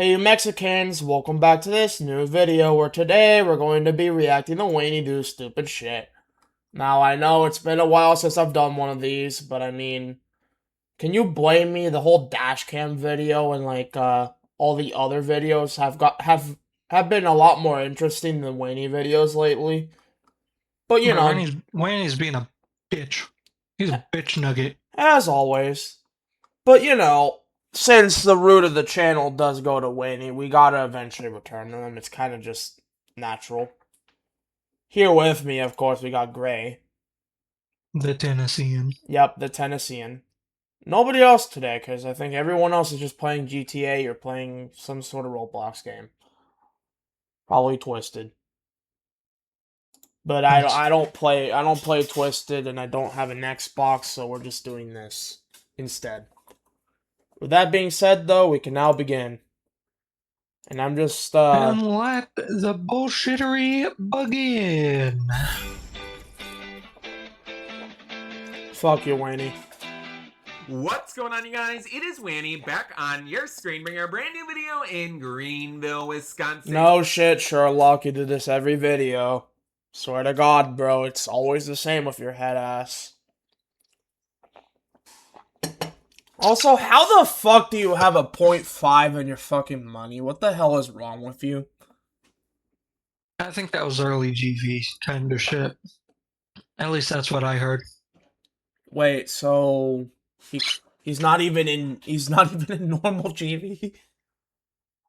Hey you Mexicans, welcome back to this new video where today we're going to be reacting to Wanny do stupid shit. Now I know it's been a while since I've done one of these, but I mean, can you blame me? The whole dashcam video and all the other videos have been a lot more interesting than Wanny videos lately. But you But know, Wanny's being a bitch. He's a bitch nugget. as always. But you know, since the root of the channel does go to Wanny, we gotta eventually return to them. It's kind of just natural. Here with me, of course, we got Gray. The Tennessean. Yep, the Tennessean. Nobody else today, because I think everyone else is just playing GTA or playing some sort of Roblox game. Probably Twisted. But Nice. I don't play Twisted, and I don't have an Xbox, so we're just doing this instead. With that being said, though, we can now begin. And I'm just And let the bullshittery begin. fuck you, Wanny. What's going on, you guys? It is Wanny back on your screen, bringing a brand new video in Greenville, Wisconsin. No shit, Sherlock, you do this every video. Swear to God, bro, it's always the same with your head ass. Also, how the fuck do you have a 0.5 in your fucking money? What the hell is wrong with you? I think that was early GV kind of shit. At least that's what I heard. Wait, so he's not even in normal GV?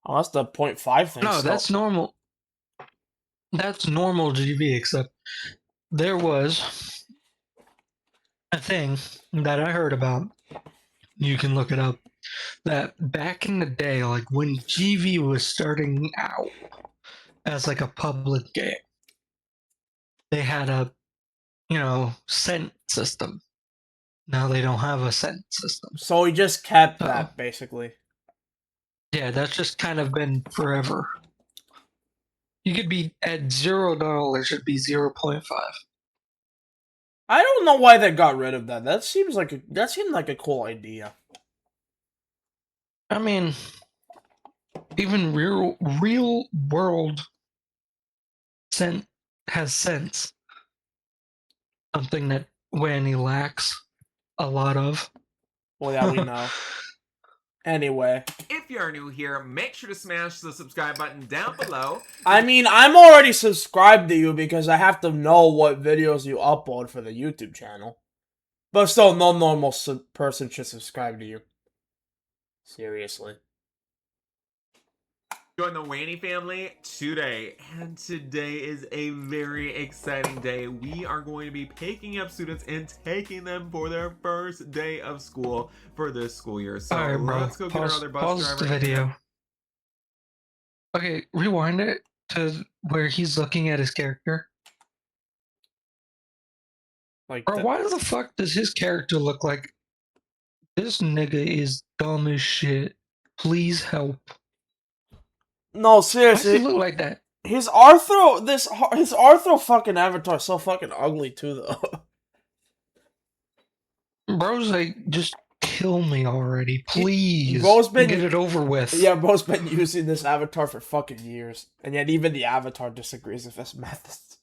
Oh, that's the 0.5 thing. No, still. that's normal. That's normal GV, except there was a thing that I heard about. You can look it up. That back in the day, like when GV was starting out as like a public game, they had a cent system. Now they don't have a cent system. So he just kept So that, basically. yeah, that's just kind of been forever. You could be at $0, it'd be 0.5. I don't know why they got rid of that. That seemed like a cool idea. I mean, even real world cent has sense. Something that Wanny lacks a lot of. Well, yeah, we know. Anyway. If you're new here, make sure to smash the subscribe button down below. I mean, I'm already subscribed to you because I have to know what videos you upload for the YouTube channel. But still, no normal person should subscribe to you. Seriously. Join the Wanny family today, and today is a very exciting day. We are going to be picking up students and taking them for their first day of school for this school year. So All right, bro. let's go get our other bus Pause driver. the video. Okay, rewind it to where he's looking at his character. Like, Bro, why the fuck does his character look like this nigga is dumb as shit? Please help. no, Why does seriously. he look like that? His Arthro fucking avatar is so fucking ugly too, though. Bro's like, just kill me already, please. Bro's been get it over with. Yeah, bro's been using this avatar for fucking years, and yet even the avatar disagrees with his methods.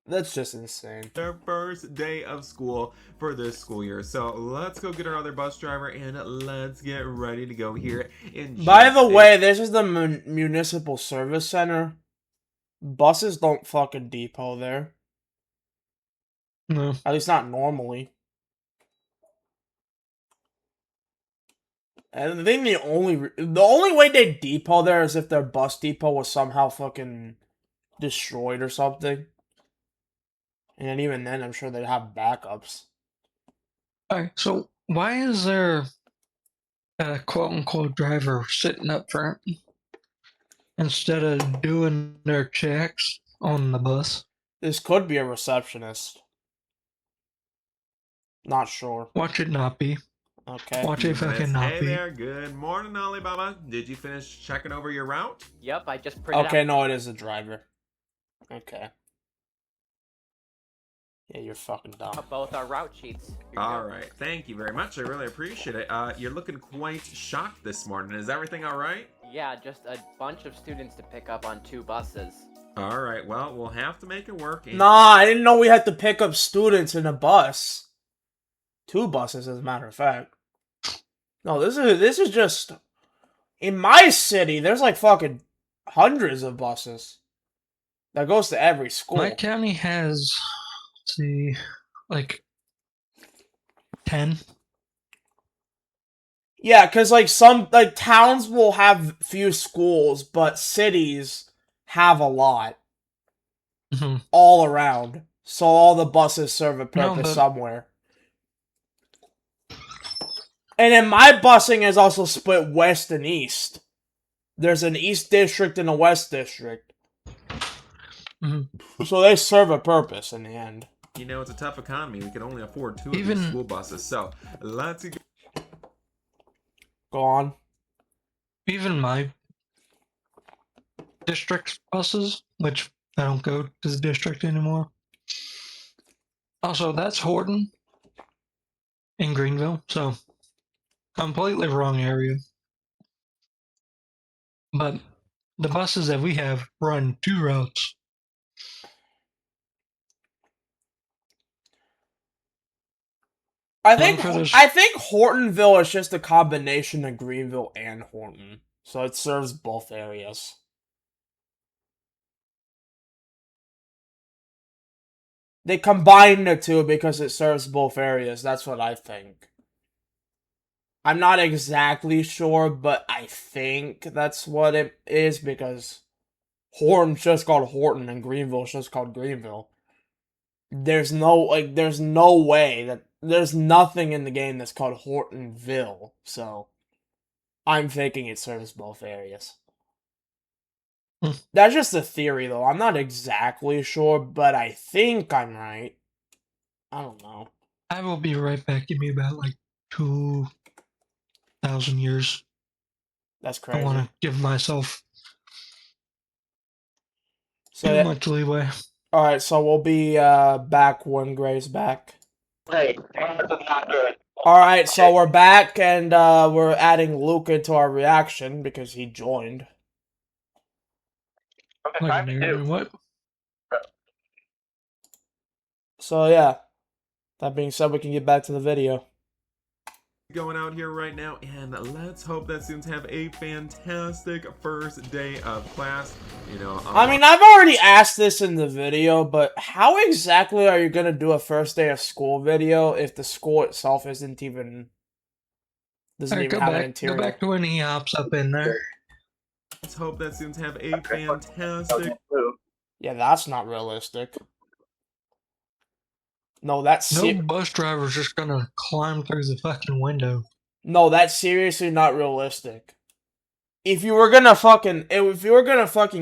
That's just insane. Their first day of school for this school year. So let's go get our other bus driver and let's get ready to go here. By the way, this is the municipal service center. Buses don't fucking depot there. No. At least not normally. And I think the only way they depot there is if their bus depot was somehow fucking destroyed or something. And even then, I'm sure they'd have backups. Alright, so why is there a quote-unquote driver sitting up front instead of doing their checks on the bus? This could be a receptionist. Not sure. Watch it not be. Okay. Watch it fucking not Hey be. there, good morning, Alibaba. Did you finish checking over your route? Yep, I just printed Okay, out. no, it is a driver. Okay. Yeah, you're fucking dumb. Both our route sheets. All right, thank you very much. I really appreciate it. You're looking quite shocked this morning. Is everything all right? Yeah, just a bunch of students to pick up on 2 buses. All right, well, we'll have to make it work. Nah, I didn't know we had to pick up students in a bus. 2 buses, as a matter of fact. No, this is just in my city. There's like fucking hundreds of buses that goes to every school. My county has, let's see, like 10. Yeah, because like some like towns will have few schools, but cities have a lot Mhm. all around. So all the buses serve a purpose but- somewhere. And then my busing is also split west and east. There's an east district and a west district. Mhm. So they serve a purpose in the end. You know, it's a tough economy. We can only afford 2 of Even- these school buses. So let's go. Go on. Even my district buses, which I don't go to the district anymore. Also, that's Horton in Greenville, so completely wrong area. But the buses that we have run 2 routes. I think for this- I think Hortonville is just a combination of Greenville and Horton. So it serves both areas. They combined the two because it serves both areas. That's what I think. I'm not exactly sure, but I think that's what it is because Horton's just called Horton and Greenville's just called Greenville. There's no way that there's nothing in the game that's called Hortonville. So I'm thinking it serves both areas. That's just a theory, though. I'm not exactly sure, but I think I'm right. I don't know. I will be right back. Give me about like 2,000 years. That's I crazy. want to give myself So, too much leeway. alright, so we'll be back when Gray's back. Hey, this is not good. Alright, so we're back and we're adding Luke into our reaction because he joined. Okay, Like time an to area, do. what? So yeah, that being said, we can get back to the video. Going out here right now, and let's hope that students have a fantastic first day of class. You know, I mean, I've already asked this in the video, but how exactly are you gonna do a first day of school video if the school itself doesn't even Alright, have an interior? go back to when he hops up in there. let's hope that students have a fantastic. Yeah, that's not realistic. No, that's No bus driver's just gonna climb through the fucking window. no, that's seriously not realistic. If you were gonna fucking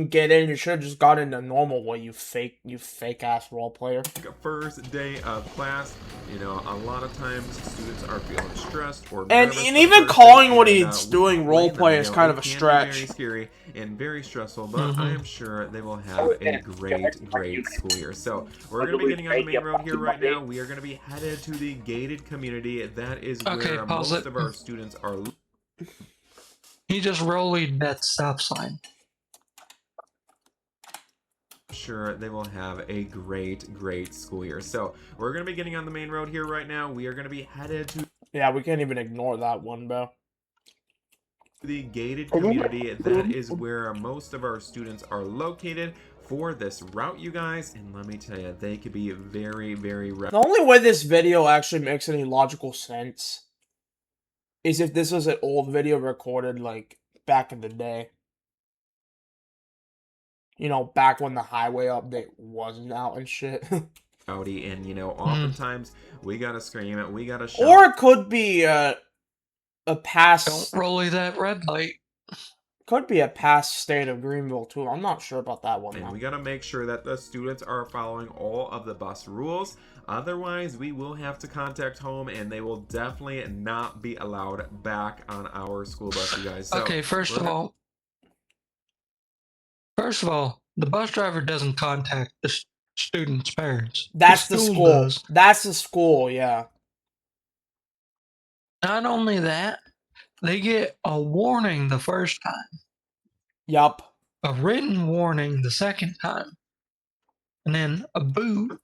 get in, you should have just got in the normal way, you fake ass role player. First day of class. You know, a lot of times students are feeling stressed or And nervous and the even first calling day, what and, he's we doing don't role blame play them. is You know, kind it of a can be stretch. very scary and very stressful, but I am sure they will have a great school year. So we're gonna be getting on the main road here right now. We are gonna be headed to the gated community. That is Okay, where pause most it. of our students are. He just rollied that stop sign. Sure they will have a great school year. So we're gonna be getting on the main road here right now. We are gonna be headed to Yeah, we can't even ignore that one, bro. the gated community. That is where most of our students are located for this route, you guys. And let me tell you, they could be very The only way this video actually makes any logical sense is if this was an old video recorded, like, back in the day. You know, back when the highway update wasn't out and shit. rowdy, and you know, oftentimes we gotta scream it, we gotta shout. Or it could be a past... Don't rolly that red light. Could be a past state of Greenville, too. I'm not sure about that one, And though. we gotta make sure that the students are following all of the bus rules. Otherwise, we will have to contact home, and they will definitely not be allowed back on our school bus, you guys. So, Okay, first of all, the bus driver doesn't contact students' parents. That's the school. does. That's the school, yeah. Not only that, they get a warning the first time, Yup. a written warning the second time, and then a boot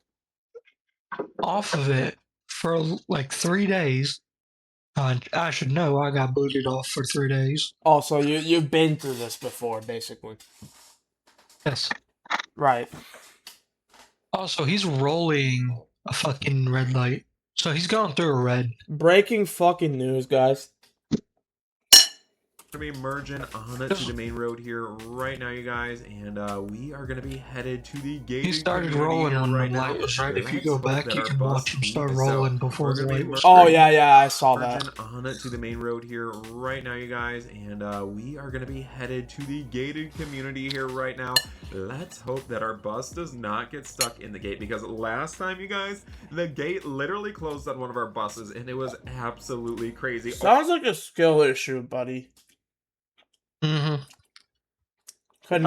off of it for like 3 days. I should know I got booted off for 3 days. Oh, so you've been through this before, basically. Yes. Right. Also, he's rolling a fucking red light. So he's going through a red. Breaking fucking news, guys. Gonna be merging onto the main road here right now, you guys, and we are gonna be headed to the gated He started community rolling here when right the now. light was red. If you Let's go hope back, that you our can bus watch him start leaves. rolling So before we're the gonna be light was Oh, green. yeah, I saw that. merging onto the main road here right now, you guys, and we are gonna be headed to the gated community here right now. Let's hope that our bus does not get stuck in the gate, because last time, you guys, the gate literally closed on one of our buses, and it was absolutely crazy. Sounds like a skill issue, buddy. Mm-hmm. Could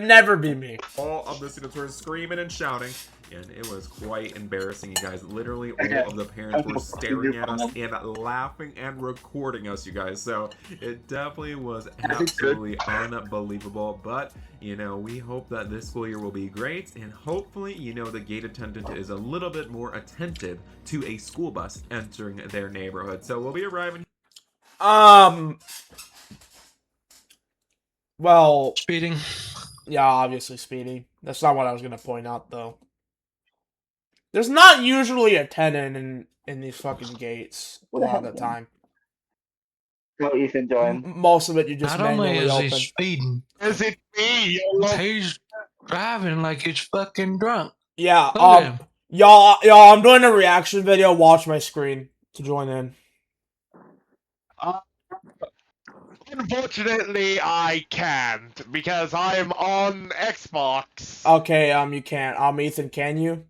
never be me. All of the students were screaming and shouting, and it was quite embarrassing, you guys. Literally, all of the parents were staring at us and laughing and recording us, you guys. So it definitely was absolutely unbelievable. But, you know, we hope that this school year will be great, and hopefully, you know, the gate attendant is a little bit more attentive to a school bus entering their neighborhood. So we'll be arriving. Well, Speeding. yeah, obviously speeding. That's not what I was gonna point out, though. There's not usually a tenant in these fucking gates a lot of the time. No, Ethan joined. Most of it you just Not only manually is he open. speeding, Is it me? he's driving like he's fucking drunk. Yeah, Look at him. y'all, I'm doing a reaction video. Watch my screen to join in. Unfortunately, I can't because I'm on Xbox. Okay, you can't. Ethan, can you?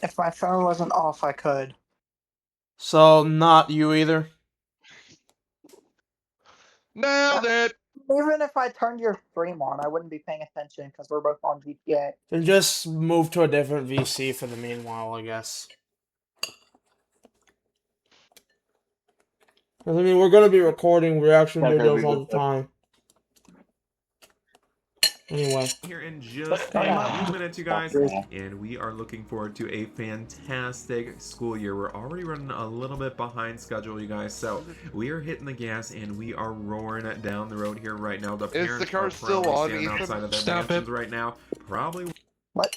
If my phone wasn't off, I could. So, not you either? Nailed it. Even if I turned your stream on, I wouldn't be paying attention because we're both on GTA. Then just move to a different VC for the meanwhile, I guess. I mean, we're gonna be recording reaction videos all the time. Anyway. Here in just a few minutes, you guys, and we are looking forward to a fantastic school year. We're already running a little bit behind schedule, you guys, so we are hitting the gas and we are roaring it down the road here right now. The parents the car are still probably on, standing Ethan? outside of their Stop mansions it. right now. Probably. What?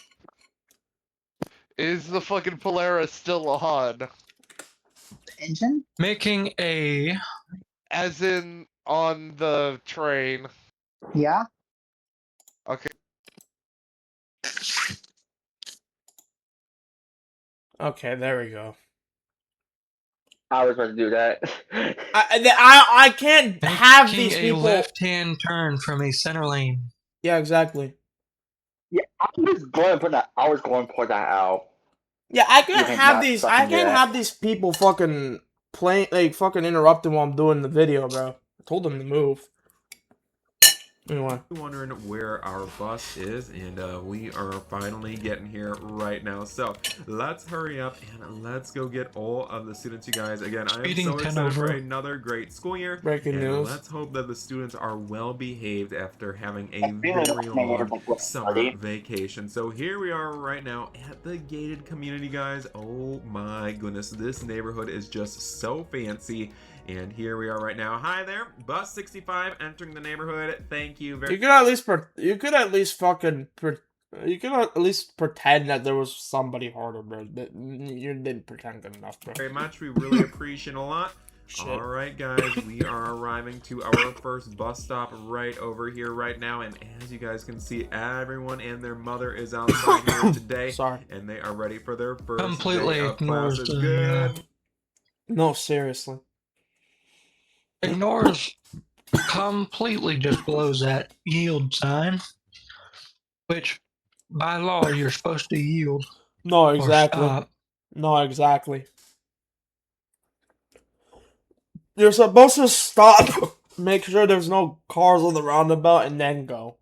Is the fucking Polaris still on? The engine? Making a As in on the train. Yeah. Okay. Okay, there we go. I was about to do that. I can't have making these a people. left-hand turn from a center lane. Yeah, exactly. Yeah, I was going for that. I was going for that out. Yeah, I can't Even have not these. fucking I can't that. have these people fucking playing, like fucking interrupting while I'm doing the video, bro. I told them to move. Anyway. Wondering where our bus is, and we are finally getting here right now. So let's hurry up and let's go get all of the students, you guys. Again, I am Speeding so 10 excited for over. another great school year. Breaking and news. Let's hope that the students are well behaved after having a feeling very like long summer buddy. vacation. So here we are right now at the gated community, guys. Oh my goodness, this neighborhood is just so fancy. And here we are right now. Hi there, bus 65 entering the neighborhood. Thank you very You could at least you could at least pretend that there was somebody harder, bro. You didn't pretend good enough, bro. very much. We really appreciate a lot. Shit. All right, guys, we are arriving to our first bus stop right over here right now. And as you guys can see, everyone and their mother is outside here today. Sorry. And they are ready for their first Completely day of ignores classes. the, Good. No, seriously. Ignores completely just blows that yield sign, which by law you're supposed to yield No, or exactly. stop. No, exactly. You're supposed to stop, make sure there's no cars on the roundabout, and then go.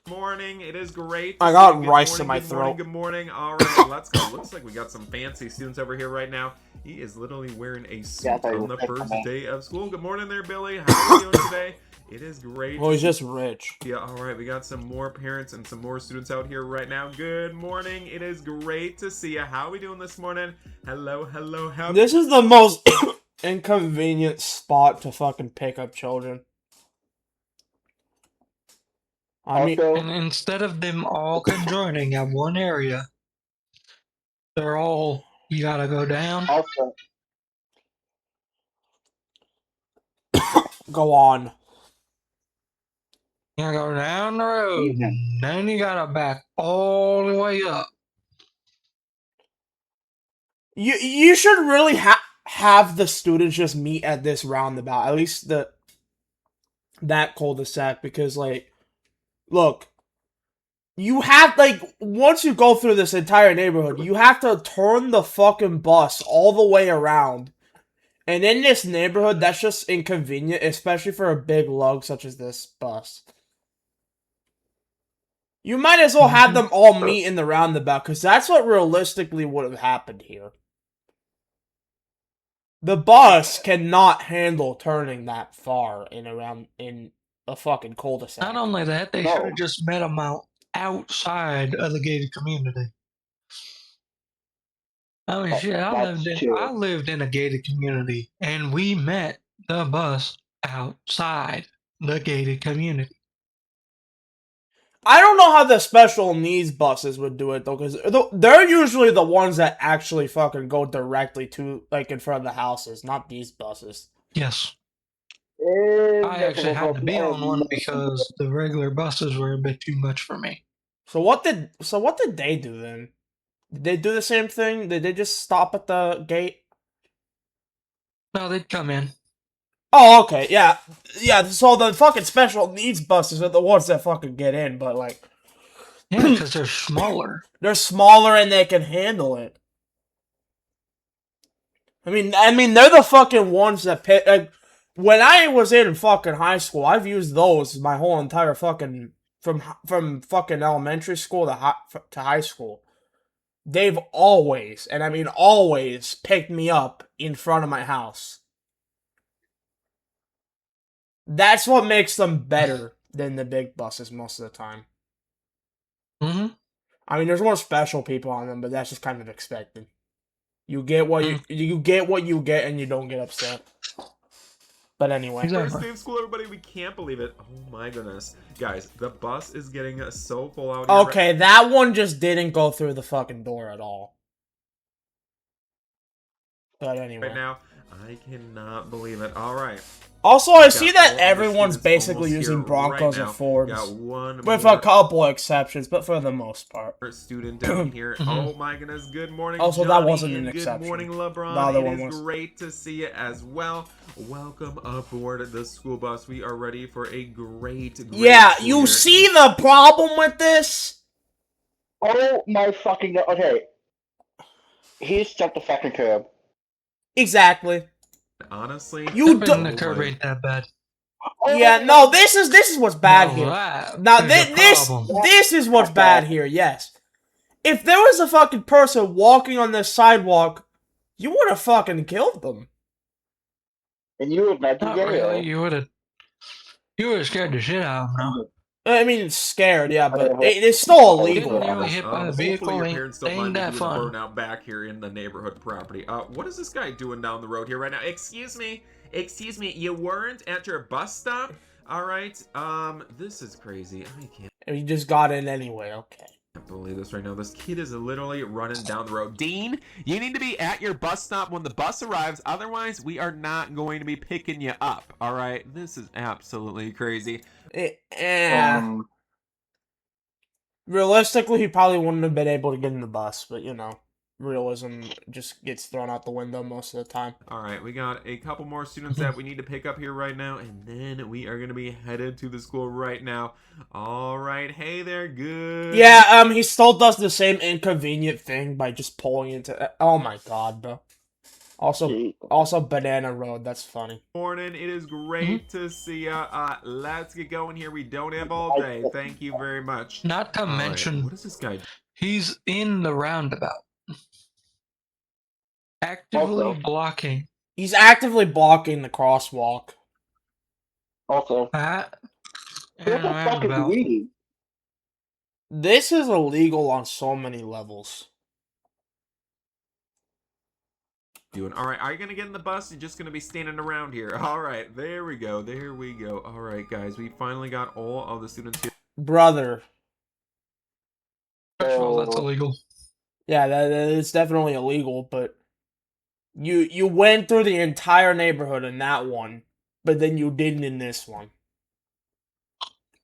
Morning. It is great. I to got see you. Good rice morning, in my good morning, throat. Good morning. All right, let's go. Looks like we got some fancy students over here right now. He is literally wearing a Yeah, I suit thought you on were the picking first me. day of school. Good morning there, Billy. How are you doing today? It is great. Well, to he's see just rich. Yeah, all right, we got some more parents and some more students out here right now. Good morning. It is great to see you. How are we doing this morning? Hello, hello, hello. This is the most inconvenient spot to fucking pick up children. I mean, Also, And instead of them all conjoining at one area, they're all, you gotta go down. also, go on. You gotta go down the road, evening. and then you gotta back all the way up. You should really have the students just meet at this roundabout, at least that cul-de-sac, because like, look, you have like once you go through this entire neighborhood, you have to turn the fucking bus all the way around. And in this neighborhood, that's just inconvenient, especially for a big lug such as this bus. You might as well have them all meet in the roundabout, because that's what realistically would have happened here. The bus cannot handle turning that far in a fucking cul-de-sac. Not only that, they No. should have just met them outside of the gated community. I mean, shit, That's true. I lived in a gated community, and we met the bus outside the gated community. I don't know how the special needs buses would do it, though, because they're usually the ones that actually fucking go directly to, like, in front of the houses, not these buses. Yes. I I actually had to be on one because the regular buses were a bit too much for me. So what did they do then? Did they do the same thing? Did they just stop at the gate? No, they'd come in. Oh, okay, yeah. So the fucking special needs buses are the ones that fucking get in, but like, Yeah, because they're smaller. they're smaller and they can handle it. I mean, they're the fucking ones that pick. Like, when I was in fucking high school, I've used those my whole entire fucking from fucking elementary school to high school. They've always, and I mean always, picked me up in front of my house. That's what makes them better than the big buses most of the time. Mm-hmm. I mean, there's more special people on them, but that's just kind of expected. You get what you get what you get, and you don't get upset. But anyway, Exactly. First day of school, everybody. We can't believe it. Oh my goodness, guys, the bus is getting so full out here. Okay, that one just didn't go through the fucking door at all. But anyway. Right now, I cannot believe it. All right. Also, I see Got that all the everyone's students basically almost using here Broncos right or now. Fords. Got one With more a couple exceptions, but for the most part. student down here. Oh my goodness. Good morning, Also, that Johnny, wasn't an and exception. Good morning, LeBron. The other It one is was. great to see you as well. Welcome aboard the school bus. We are ready for a great Yeah, school you year. see the problem with this? Oh my fucking god. Okay. He's stuck the fucking curb. Exactly. Honestly, You Stepping do. the curb ain't that bad. Yeah, no, this is what's bad here. Now, this is what's bad here, yes. If there was a fucking person walking on this sidewalk, you would have fucking killed them. And you would not Not get really. it. You would have scared the shit out of them. No. I mean, scared, yeah, but it's still illegal. Getting nearly hit by a hopefully vehicle your ain't, parents don't ain't mind me that doing fun. the burnout back here in the neighborhood property. What is this guy doing down the road here right now? Excuse me, you weren't at your bus stop? All right, this is crazy. I can't You just got in anyway, okay. believe this right now. This kid is literally running down the road. Dean, you need to be at your bus stop when the bus arrives. Otherwise, we are not going to be picking you up. All right, this is absolutely crazy. Realistically, he probably wouldn't have been able to get in the bus, but you know, realism just gets thrown out the window most of the time. All right, we got a couple more students that we need to pick up here right now, and then we are going to be headed to the school right now. All right, hey there, good. Yeah, he still does the same inconvenient thing by just pulling into. Oh my god, bro. Also, Gee. also Banana Road. That's funny. Morning. It is great to see ya. Let's get going here. We don't have all day. Thank you very much. Not to All right, mention, what is this guy? he's in the roundabout, actively Also. blocking He's actively blocking the crosswalk. Also, that what and the fuck is roundabout. we? This is illegal on so many levels. Doing all right. Are you gonna get in the bus? You're just gonna be standing around here. All right, there we go. There we go. All right, guys, we finally got all of the students here. Brother. First of all, that's So, illegal. Yeah, that is definitely illegal, but you went through the entire neighborhood in that one, but then you didn't in this one.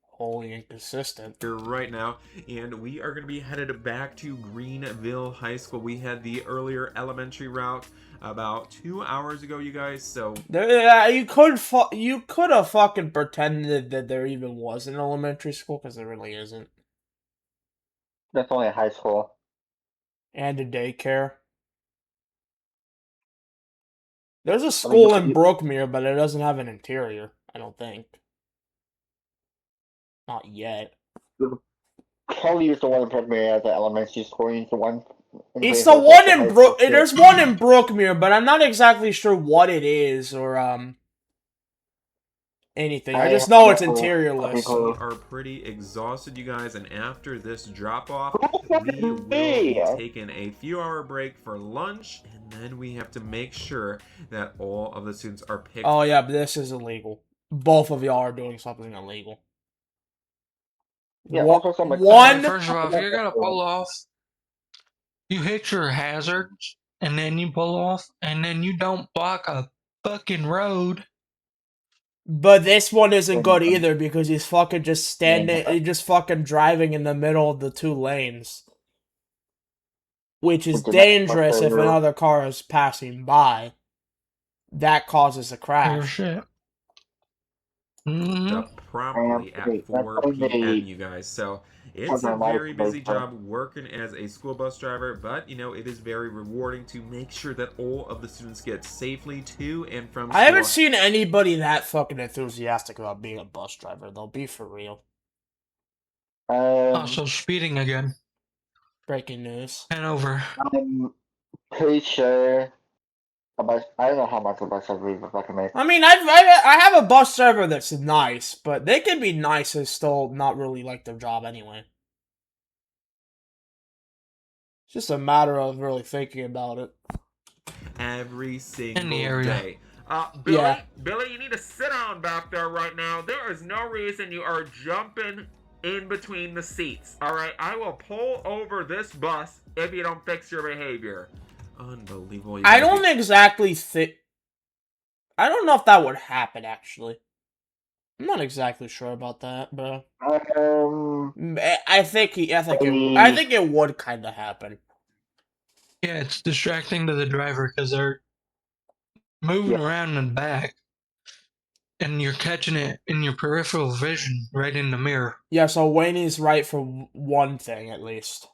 Wholly inconsistent. Here right now, and we are going to be headed back to Greenville High School. We had the earlier elementary route about 2 hours ago, you guys. So You could have fucking pretended that there even was an elementary school, because there really isn't, that's only a high school. and a daycare. There's a school in Brookmere, but it doesn't have an interior. I don't think. Not yet. Kelly is the one in Brookmere as the elementary school. He's the one. It's the one in There's one in Brookmere, but I'm not exactly sure what it is or anything. I just know it's interiorless. we are pretty exhausted, you guys, and after this drop-off, we will be taking a few-hour break for lunch, and then we have to make sure that all of the students are picked. Oh yeah, but this is illegal. Both of y'all are doing something illegal. Yeah, One. First of all, if you're gonna pull off, you hit your hazards, and then you pull off, and then you don't block a fucking road. But this one isn't good either because he's fucking just he's just fucking driving in the middle of the two lanes. Which is dangerous if another car is passing by. That causes a crash. Oh shit. Up promptly at 4 p.m., you guys. So it's a very busy job working as a school bus driver, but you know, it is very rewarding to make sure that all of the students get safely to and from school. I haven't seen anybody that fucking enthusiastic about being a bus driver, though. Be for real. Also speeding again. Breaking news. And over. I'm pretty sure. I don't know how much a bus driver is recommend. I mean, I have a bus driver that's nice, but they can be nice and still not really like their job anyway. It's just a matter of really thinking about it. Every single area. day. Billy, Yeah. Billy, you need to sit down back there right now. There is no reason you are jumping in between the seats. All right, I will pull over this bus if you don't fix your behavior. Unbelievable. I don't exactly think. I don't know if that would happen, actually. I'm not exactly sure about that, bro. I think it would kind of happen. Yeah, it's distracting to the driver because they're moving around in the back, and you're catching it in your peripheral vision right in the mirror. Yeah, so Wanny's right for one thing at least.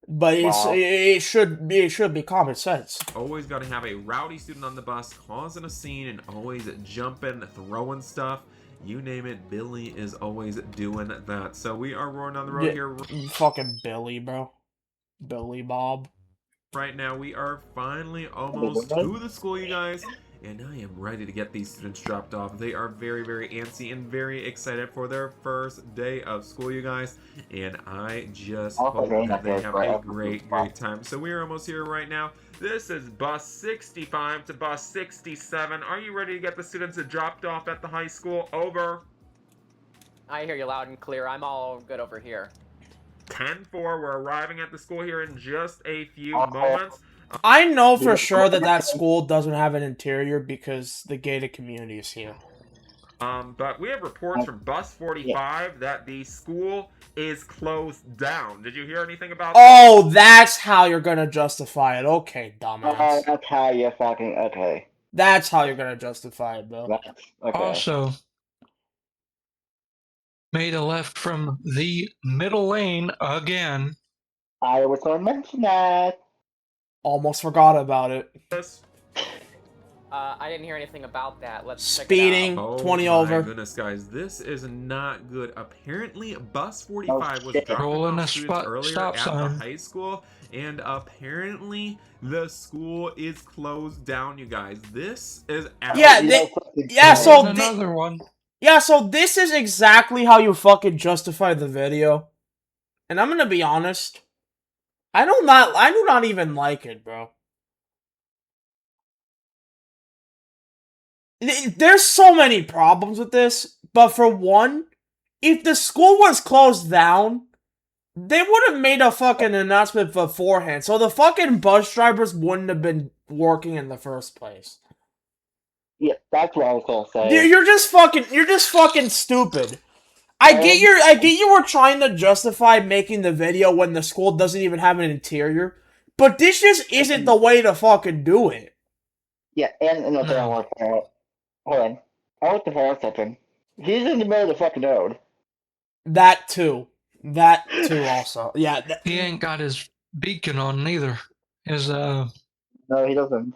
But it should be common sense. Always got to have a rowdy student on the bus causing a scene and always jumping, throwing stuff. You name it, Billy is always doing that. So we are roaring down the road here. Fucking Billy, bro. Billy Bob. Right now, we are finally almost to the school, you guys. And I am ready to get these students dropped off. They are very, very antsy and very excited for their first day of school, you guys. And I just hope that they have a great time. So we are almost here right now. This is bus 65 to bus 67. Are you ready to get the students dropped off at the high school? Over. I hear you loud and clear. I'm all good over here. 10-4. We're arriving at the school here in just a few moments. I know for sure that school doesn't have an interior because the gated community is here. But we have reports from bus 45 that the school is closed down. Did you hear anything about that? Oh, that's how you're gonna justify it. Okay, dumbass. That's how you're fucking okay. That's how you're gonna justify it, bro. Okay. Also, made a left from the middle lane again. I was gonna mention that. Almost forgot about it. this? I didn't hear anything about that. Let's Speeding, check it out. 20 my over. goodness, guys, this is not good. Apparently, bus Oh, 45 was shit. dropping Rolling off a students stop earlier at the sign. high school, and apparently the school is closed down. You guys, this is Yeah, You they- know fucking yeah, shit. so Rolling another one. Yeah, so this is exactly how you fucking justify the video. And I'm gonna be honest. I do not even like it, bro. There's so many problems with this, but for one, if the school was closed down, they would have made a fucking announcement beforehand, so the fucking bus drivers wouldn't have been working in the first place. Yeah, that's what I was gonna say. You're just fucking stupid. I get you were trying to justify making the video when the school doesn't even have an interior, but this just isn't the way to fucking do it. Yeah, and another thing I No. want to point out. Hold on. I want to point out something. He's in the middle of the fucking road. That too also. Yeah, He ain't got his beacon on neither. His No, he doesn't.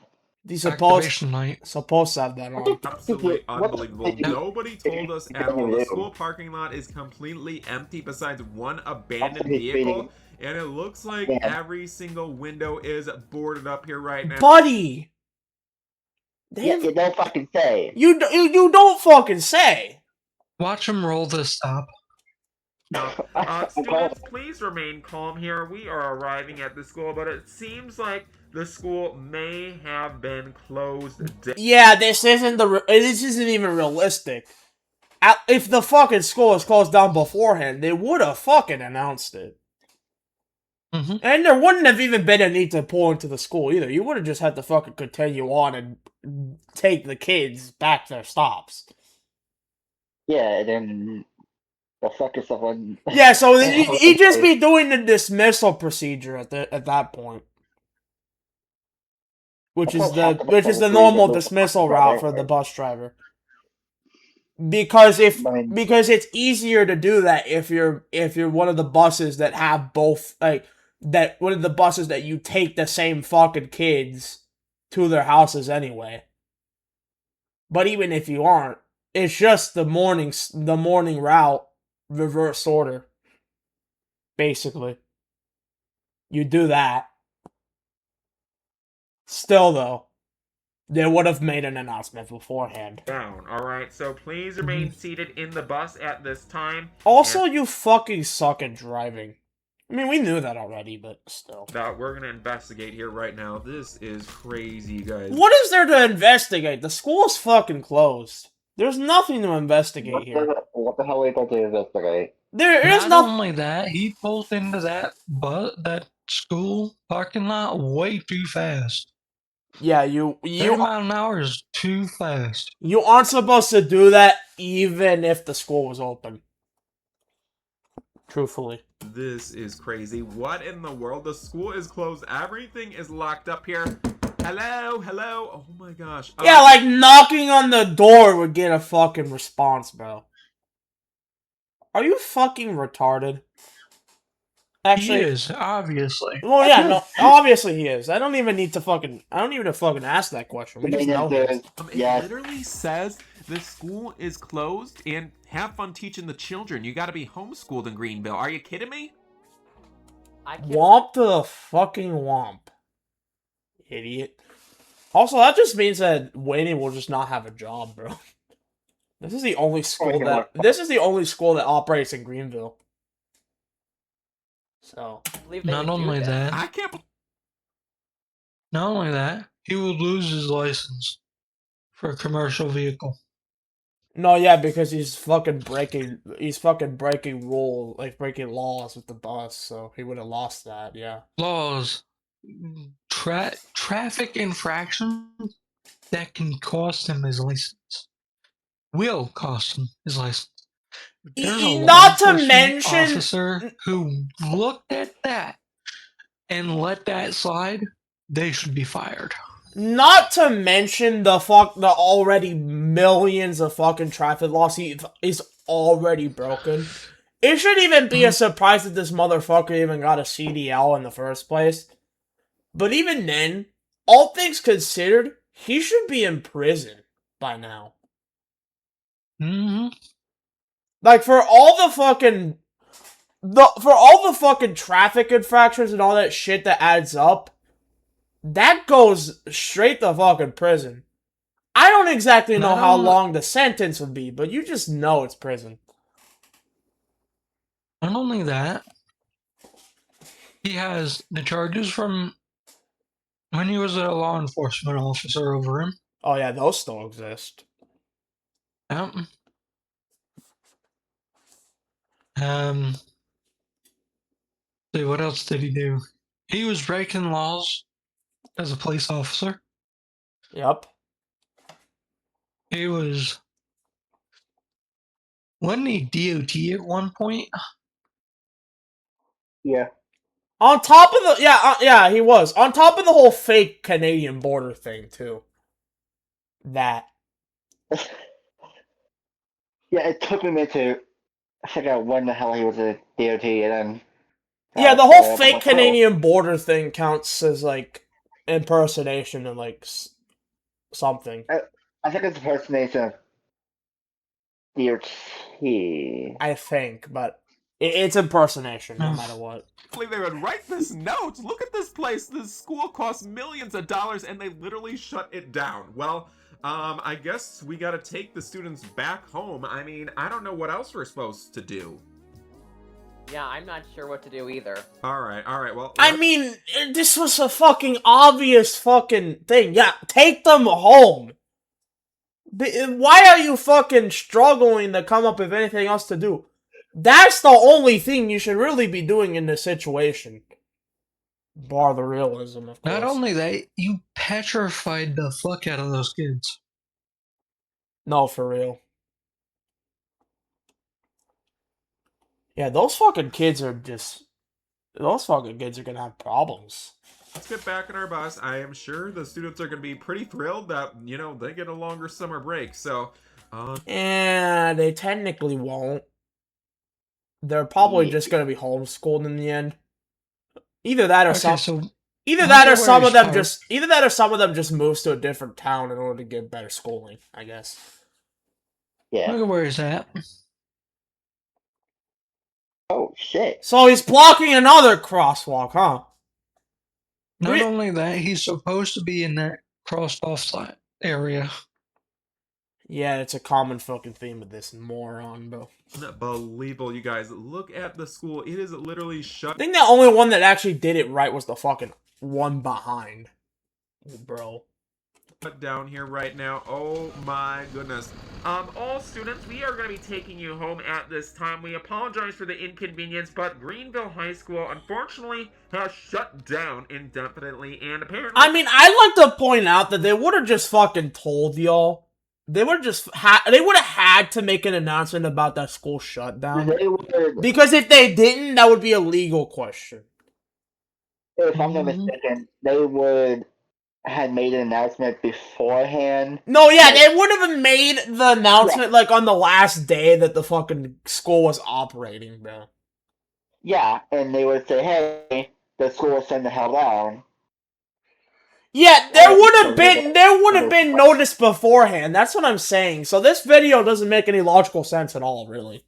he's supposed activation light. to have that on. absolutely What the unbelievable. fuck did you- Nobody told us at all. The school parking lot is completely empty besides one abandoned He's vehicle, speeding. and it looks like Yeah. every single window is boarded up here right now. Buddy! Yeah, you don't fucking say. You don't fucking say. Watch him roll this stop. Students, please remain calm here. We are arriving at the school, but it seems like the school may have been closed down. Yeah, this isn't even realistic. If the fucking school was closed down beforehand, they would have fucking announced it. Mm-hmm. And there wouldn't have even been a need to pull into the school either. You would have just had to fucking continue on and take the kids back to their stops. Yeah, and then the fuck is someone. Yeah, so he'd just be doing the dismissal procedure at that point. Which is the normal dismissal route for the bus driver. Because it's easier to do that if you're one of the buses that have both one of the buses that you take the same fucking kids to their houses anyway. But even if you aren't, it's just the morning route reverse order. Basically. You do that. Still though, they would have made an announcement beforehand. Alright, so please remain seated in the bus at this time. Also, you fucking suck at driving. I mean, we knew that already, but still. That we're gonna investigate here right now. This is crazy, guys. What is there to investigate? The school's fucking closed. There's nothing to investigate here. What the hell are we going to investigate? There is Not no. only that, he pulled into that school parking lot way too fast. Yeah, 30 miles an hour is too fast. you aren't supposed to do that even if the school was open. Truthfully. This is crazy. What in the world? The school is closed. Everything is locked up here. Hello? Hello? Oh my gosh. Yeah, like knocking on the door would get a fucking response, bro. Are you fucking retarded? Actually, He is, obviously. well, yeah, no, obviously he is. I don't even need to fucking ask that question. We The just main know he answer is. is It yes. literally says the school is closed and have fun teaching the children. You gotta be homeschooled in Greenville. Are you kidding me? I can't. Womp to the fucking womp. Idiot. Also, that just means that Wanny will just not have a job, bro. This is the only school that operates in Greenville. So Believe they Not would do only that, I can't believe he will lose his license for a commercial vehicle. no, yeah, because he's fucking breaking laws with the bus, so he would have lost that, yeah. Laws, traffic infractions that can cost him his license. Will cost him his license. There's a Not law to enforcement mention officer who looked at that and let that slide. They should be fired. Not to mention the already millions of fucking traffic laws he is already broken. It shouldn't even be a surprise that this motherfucker even got a CDL in the first place. But even then, all things considered, he should be in prison by now. Mm-hmm. Like, for all the fucking traffic infractions and all that shit that adds up, that goes straight to fucking prison. I don't exactly know how long the sentence would be, but you just know it's prison. Not only that, he has the charges from when he was a law enforcement officer over him. Oh yeah, those still exist. Yep. See, what else did he do? He was breaking laws as a police officer. Yep. He was. Wasn't he DOT at one point? Yeah. On top of the yeah, he was on top of the whole fake Canadian border thing too. That. Yeah, it took me a minute to figure out when the hell he was a DOT, and then. Yeah, the whole fake Canadian border thing counts as like impersonation and like something. I think it's impersonation of DOT. I think, but it's impersonation no matter what. They would write this note. Look at this place. This school costs millions of dollars, and they literally shut it down. Well, I guess we gotta take the students back home. I mean, I don't know what else we're supposed to do. Yeah, I'm not sure what to do either. Alright, well... I mean, this was a fucking obvious fucking thing. Yeah, take them home. Why are you fucking struggling to come up with anything else to do? That's the only thing you should really be doing in this situation. Bar the realism, of course. Not only that, you petrified the fuck out of those kids. No, for real. Yeah, those fucking kids are just... Those fucking kids are gonna have problems. Let's get back in our bus. I am sure the students are gonna be pretty thrilled that, you know, they get a longer summer break, so... they technically won't. They're probably just gonna be homeschooled in the end. Either that or either that or some of them just moves to a different town in order to get better schooling, I guess. Yeah. Look at where he's at. Oh shit. So he's blocking another crosswalk, huh? Not only that, he's supposed to be in that crossed off area. Yeah, it's a common fucking theme of this moron, bro. Unbelievable, you guys. Look at the school. It is literally shut. I think the only one that actually did it right was the fucking one behind. Bro. Down here right now. Oh my goodness. All students, we are going to be taking you home at this time. We apologize for the inconvenience, but Greenville High School unfortunately has shut down indefinitely, and apparently... I mean, I'd like to point out that they would have just fucking told y'all. They would have had to make an announcement about that school shutdown. Because if they didn't, that would be a legal question. If I'm not mistaken, they would had made an announcement beforehand. No, yeah, they would have made the announcement like on the last day that the fucking school was operating, bro. Yeah, and they would say, "Hey, the school is shutting the hell down." Yeah, there would have been notice beforehand. That's what I'm saying. So this video doesn't make any logical sense at all, really.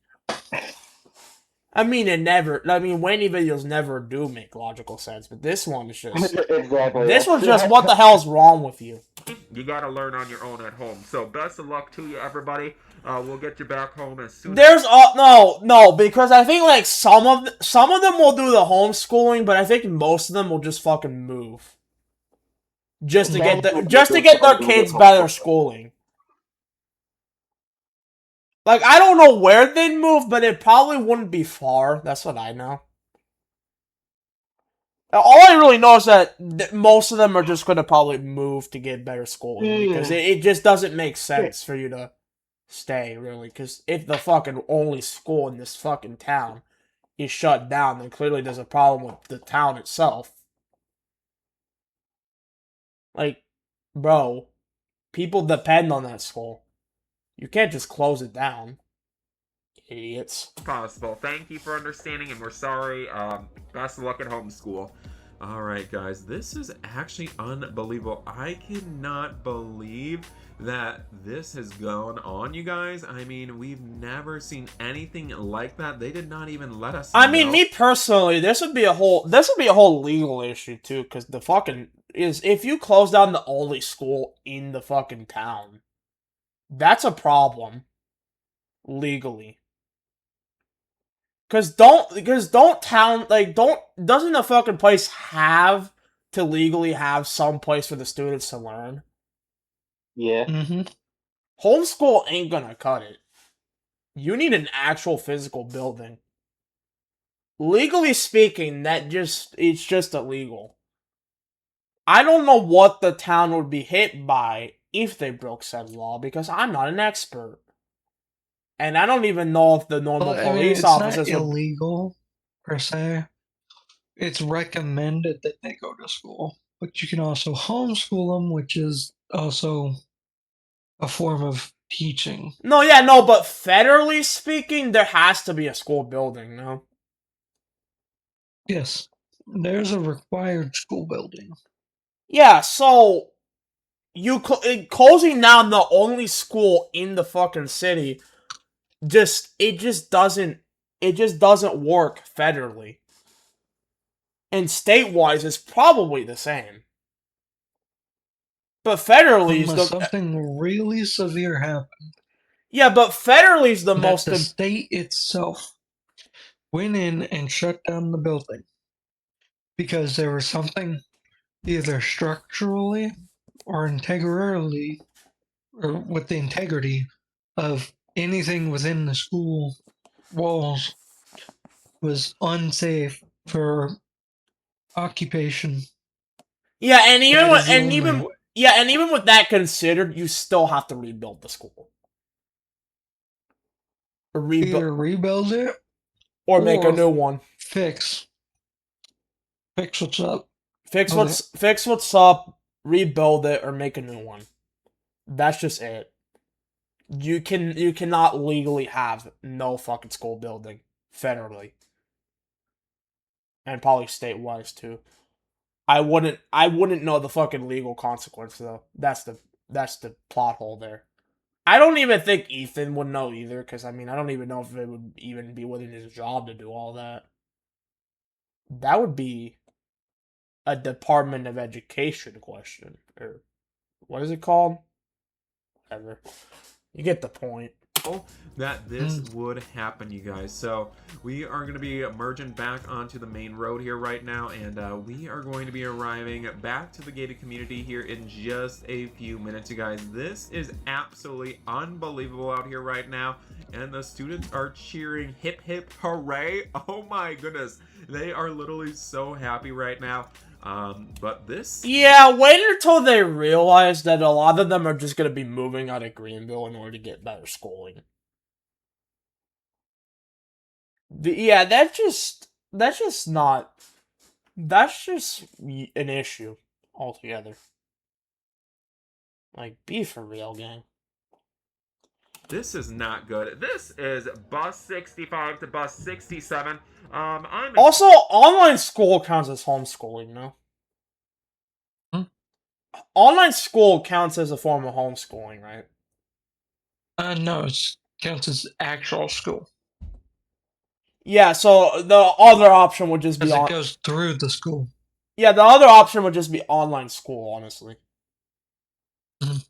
I mean, Wanny videos never do make logical sense, but this one is just... Exactly. This was just, what the hell's wrong with you? You gotta learn on your own at home. So, best of luck to you, everybody. We'll get you back home as soon as... No, because I think, like, some of them will do the homeschooling, but I think most of them will just fucking move. Just to get their kids better schooling. Like, I don't know where they'd move, but it probably wouldn't be far. That's what I know. All I really know is that most of them are just going to probably move to get better schooling. Because it just doesn't make sense for you to stay, really. Because if the fucking only school in this fucking town is shut down, then clearly there's a problem with the town itself. Like, bro, people depend on that school. You can't just close it down. Idiots. Possible. Thank you for understanding, and we're sorry. Best of luck at homeschool. All right, guys, this is actually unbelievable. I cannot believe that this has gone on, you guys. I mean, we've never seen anything like that. They did not even let us I mean, know. me personally, this would be a whole legal issue too, because the fucking is if you close down the only school in the fucking town, that's a problem legally. Cause don't town like don't doesn't the fucking place have to legally have some place for the students to learn? Yeah. Mm-hmm. Homeschool ain't gonna cut it. You need an actual physical building. Legally speaking, it's just illegal. I don't know what the town would be hit by if they broke said law because I'm not an expert. And I don't even know if the normal Well, I mean, police it's not officers would. illegal per se. It's recommended that they go to school, but you can also homeschool them, which is also a form of teaching. No, yeah, no, but federally speaking, there has to be a school building, no? Yes, there's a required school building. Yeah, so closing down the only school in the fucking city it just doesn't work federally. And state-wise, it's probably the same. But federally is Unless the something really severe happens, yeah, but federally is the that most the state itself went in and shut down the building because there was something either structurally or integrally, or with the integrity of anything within the school walls was unsafe for occupation. yeah, and That is the only way. even with that considered, you still have to rebuild the school. Either rebuild it Or make a or new one. fix what's up. Fix Okay. what's up, rebuild it, or make a new one. That's just it. You cannot legally have no fucking school building federally, and probably state-wise too. I wouldn't know the fucking legal consequence though. That's the plot hole there. I don't even think Ethan would know either, because I mean I don't even know if it would even be within his job to do all that. That would be a Department of Education question, or what is it called? Whatever. You get the point. That this would happen, you guys. So we are going to be merging back onto the main road here right now, and we are going to be arriving back to the gated community here in just a few minutes, you guys. This is absolutely unbelievable out here right now, and the students are cheering hip hip hooray. Oh my goodness, they are literally so happy right now. But this... Yeah, wait until they realize that a lot of them are just gonna be moving out of Greenville in order to get better schooling. Yeah, that's just an issue altogether. Like, be for real, gang. This is not good. This is bus 65 to bus 67. Also, online school counts as homeschooling, no? Online school counts as a form of homeschooling, right? No, it counts as actual school. Yeah, so the other option would just be Because it goes through the school. Yeah, the other option would just be online school, honestly. Mhm.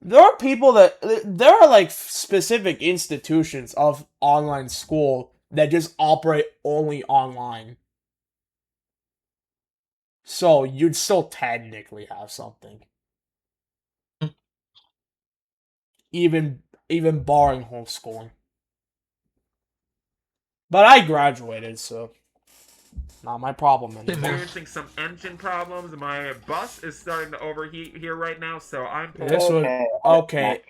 There are like specific institutions of online school that just operate only online. So you'd still technically have something. Mhm. Even barring homeschooling. But I graduated, so not my problem anymore. Experiencing some engine problems. My bus is starting to overheat here right now, so I'm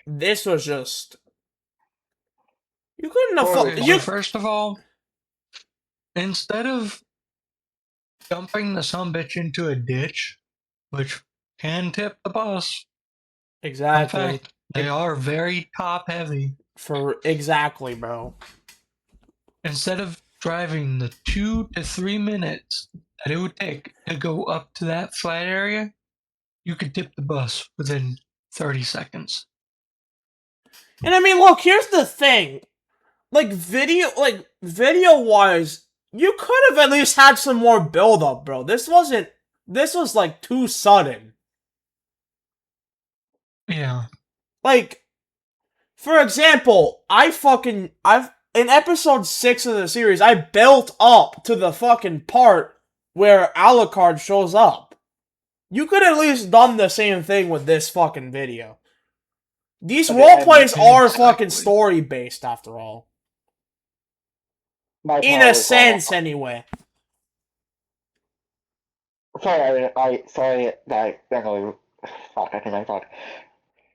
This was just you couldn't have Okay, so first of all, instead of dumping the sumbitch into a ditch, which can tip the bus, exactly. in fact, they are very top heavy. Exactly, bro. Instead of driving the 2 to 3 minutes that it would take to go up to that flat area, you could dip the bus within 30 seconds. And I mean, look, here's the thing. Like, video-wise, you could have at least had some more build-up, bro. This was, like, too sudden. Yeah. Like, for example, in episode 6 of the series, I built up to the fucking part where Alucard shows up. You could at least done the same thing with this fucking video. These roleplays are fucking story-based, after all. In a sense, anyway. Sorry, sorry that fuck, I can talk.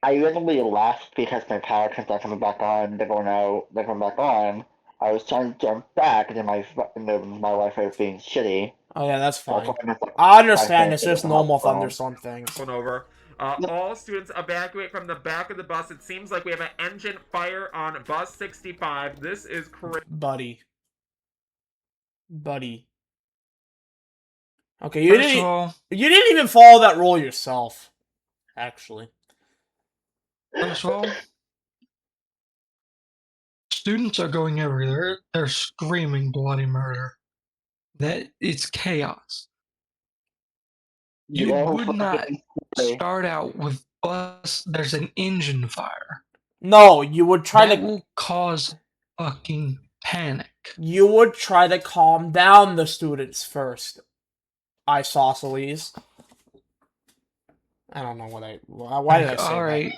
I randomly left because my power kept not coming back on. They're going out. They're coming back on. I was trying to jump back, and then my Wi-Fi was being shitty. Oh yeah, that's So fine. missed, like, I understand. It's 5 minutes just of normal help, so- thunderstorm things. Over. All students evacuate from the back of the bus. It seems like we have an engine fire on bus 65. This is crazy. Buddy. Okay, you First of all, didn't even follow that rule yourself. Actually. Students are going everywhere. They're screaming bloody murder. That it's chaos. You would not start out with bus. There's an engine fire. No, you would try That to will cause fucking panic. You would try to calm down the students first. Isosceles. I don't know what why did I say all that? right.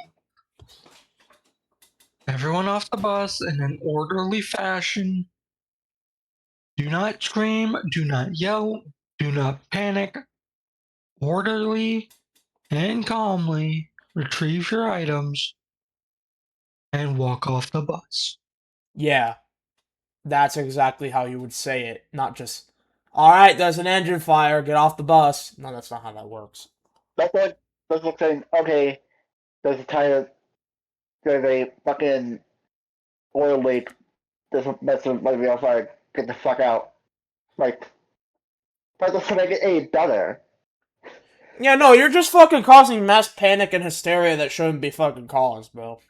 Everyone off the bus in an orderly fashion. Do not scream. Do not yell. Do not panic. Orderly and calmly retrieve your items and walk off the bus. Yeah. That's exactly how you would say it. Not just, alright, there's an engine fire, get off the bus. No, that's not how that works. That's like saying, okay, there's a fucking oil leak. That's might be on fire. Get the fuck out. Like, that doesn't make it any better. Yeah, no, you're just fucking causing mass panic and hysteria that shouldn't be fucking caused, bro.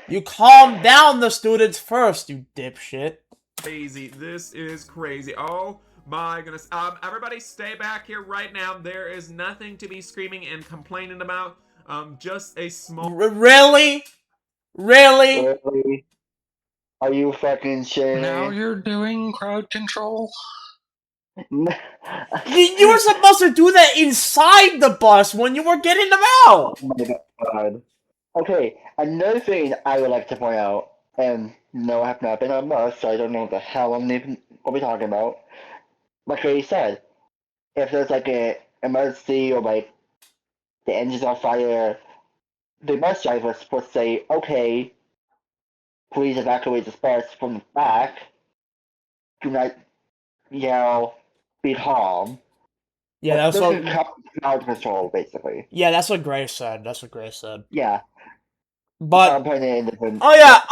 You calm down the students first, you dipshit. Crazy. This is crazy. Oh my goodness. Everybody stay back here right now. There is nothing to be screaming and complaining about. Just a small... Really? Really? Are you fucking shitting? Now you're doing crowd control? You were supposed to do that inside the bus when you were getting them out! Oh my god. Okay, another thing I would like to point out, and no, I have not been on a bus, so I don't know what the hell I'm even what we talking about. Like I said, if there's like a emergency or like the engine's on fire, the bus driver is supposed to say, okay, please evacuate this bus from the back. Do not yell, be calm. Yeah, that's what. Crowd control, basically. Yeah, that's what Gray said. Yeah. But oh yeah,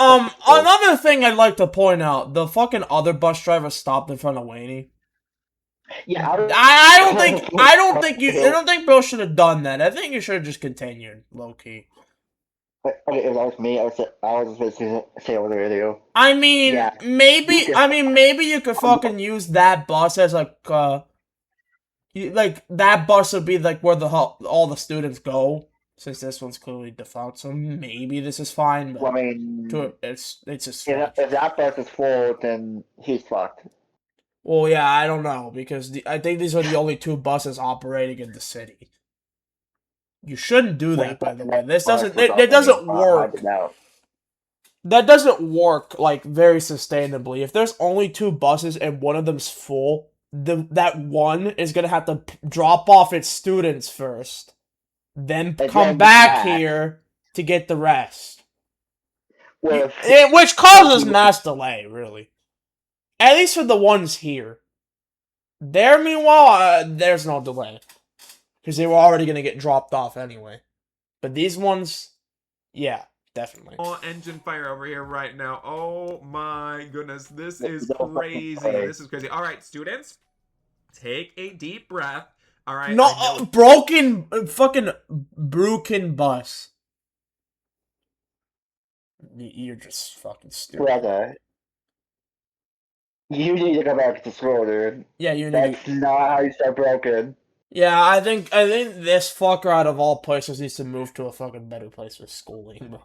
another thing I'd like to point out: the fucking other bus driver stopped in front of Wanny. Yeah, I don't think Bill should have done that. I think you should have just continued, low key. Okay, if that was me, I was just gonna say over the radio. I mean, maybe you could fucking use that bus as like that bus would be like where all the students go, since this one's clearly defunct. So maybe this is fine. But well, I mean, it's a stretch. If that bus is full, then he's fucked. Well, yeah, I don't know because I think these are the only 2 buses operating in the city. You shouldn't do that, by the way. This doesn't. It doesn't work. That doesn't work like very sustainably. If there's only 2 buses and one of them's full, that one is gonna have to drop off its students first, then come back here to get the rest. Which causes mass delay, really. At least for the ones here. There, meanwhile, there's no delay. Because they were already going to get dropped off anyway. But these ones, yeah, definitely. Engine fire over here right now. Oh my goodness. This is crazy. This is crazy. All right, students. take a deep breath. All right. No, I know broken, fucking broken bus. You're just fucking stupid. Brother, you need to go back to school, dude. Yeah, you need That's to. not how you start broken. Yeah, I think this fucker out of all places needs to move to a fucking better place for schooling, bro.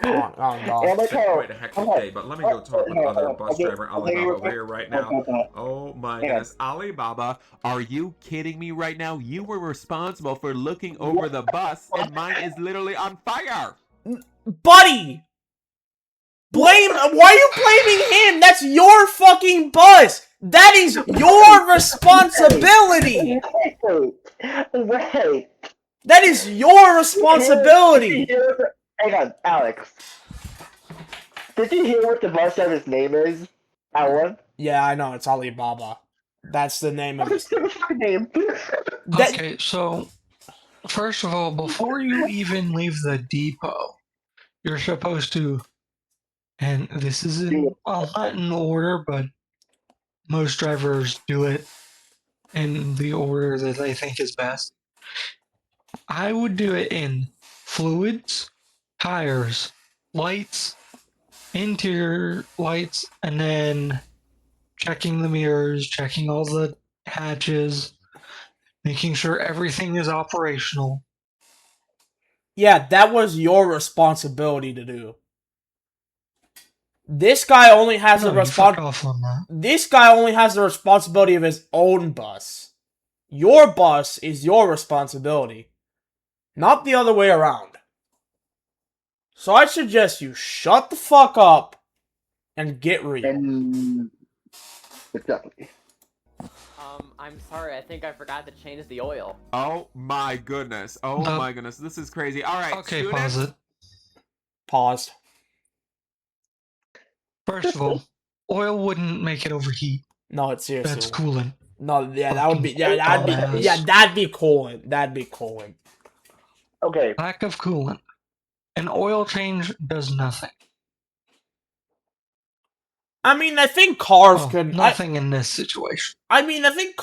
Oh god. And like it's been how, quite a hectic day, but let me go talk with other bus driver Alibaba over here right now. Oh my goodness. Alibaba, are you kidding me right now? You were responsible for looking over the bus, and mine is literally on fire. Buddy! Why are you blaming him? That's your fucking bus! That is your responsibility! Wait. That is your responsibility! Hang on, Alex. Did you hear what the bus driver's name is? Alan? Yeah, I know, it's Alibaba. That's the name of What's it. his name? Okay, so first of all, before you even leave the depot, you're supposed to, and this is in, well, not in order, but most drivers do it in the order that they think is best. I would do it in fluids, tires, lights, interior lights, and then checking the mirrors, checking all the hatches, making sure everything is operational. Yeah, that was your responsibility to do. This guy only has No, the you fucked off on that. This guy only has the responsibility of his own bus. Your bus is your responsibility, not the other way around. So I suggest you shut the fuck up and get real. And exactly. I'm sorry, I think I forgot to change the oil. Oh my goodness. Oh No. my goodness. This is crazy. All right, Okay, students. pause it. Paused. First of all, oil wouldn't make it overheat. No, it's seriously. That's coolant. No, yeah, that would be. Yeah, Dumbass. that'd be coolant. That'd be coolant. Okay. Lack of coolant. An oil change does nothing. I mean, I think cars Well, could. nothing in this situation. I mean, I think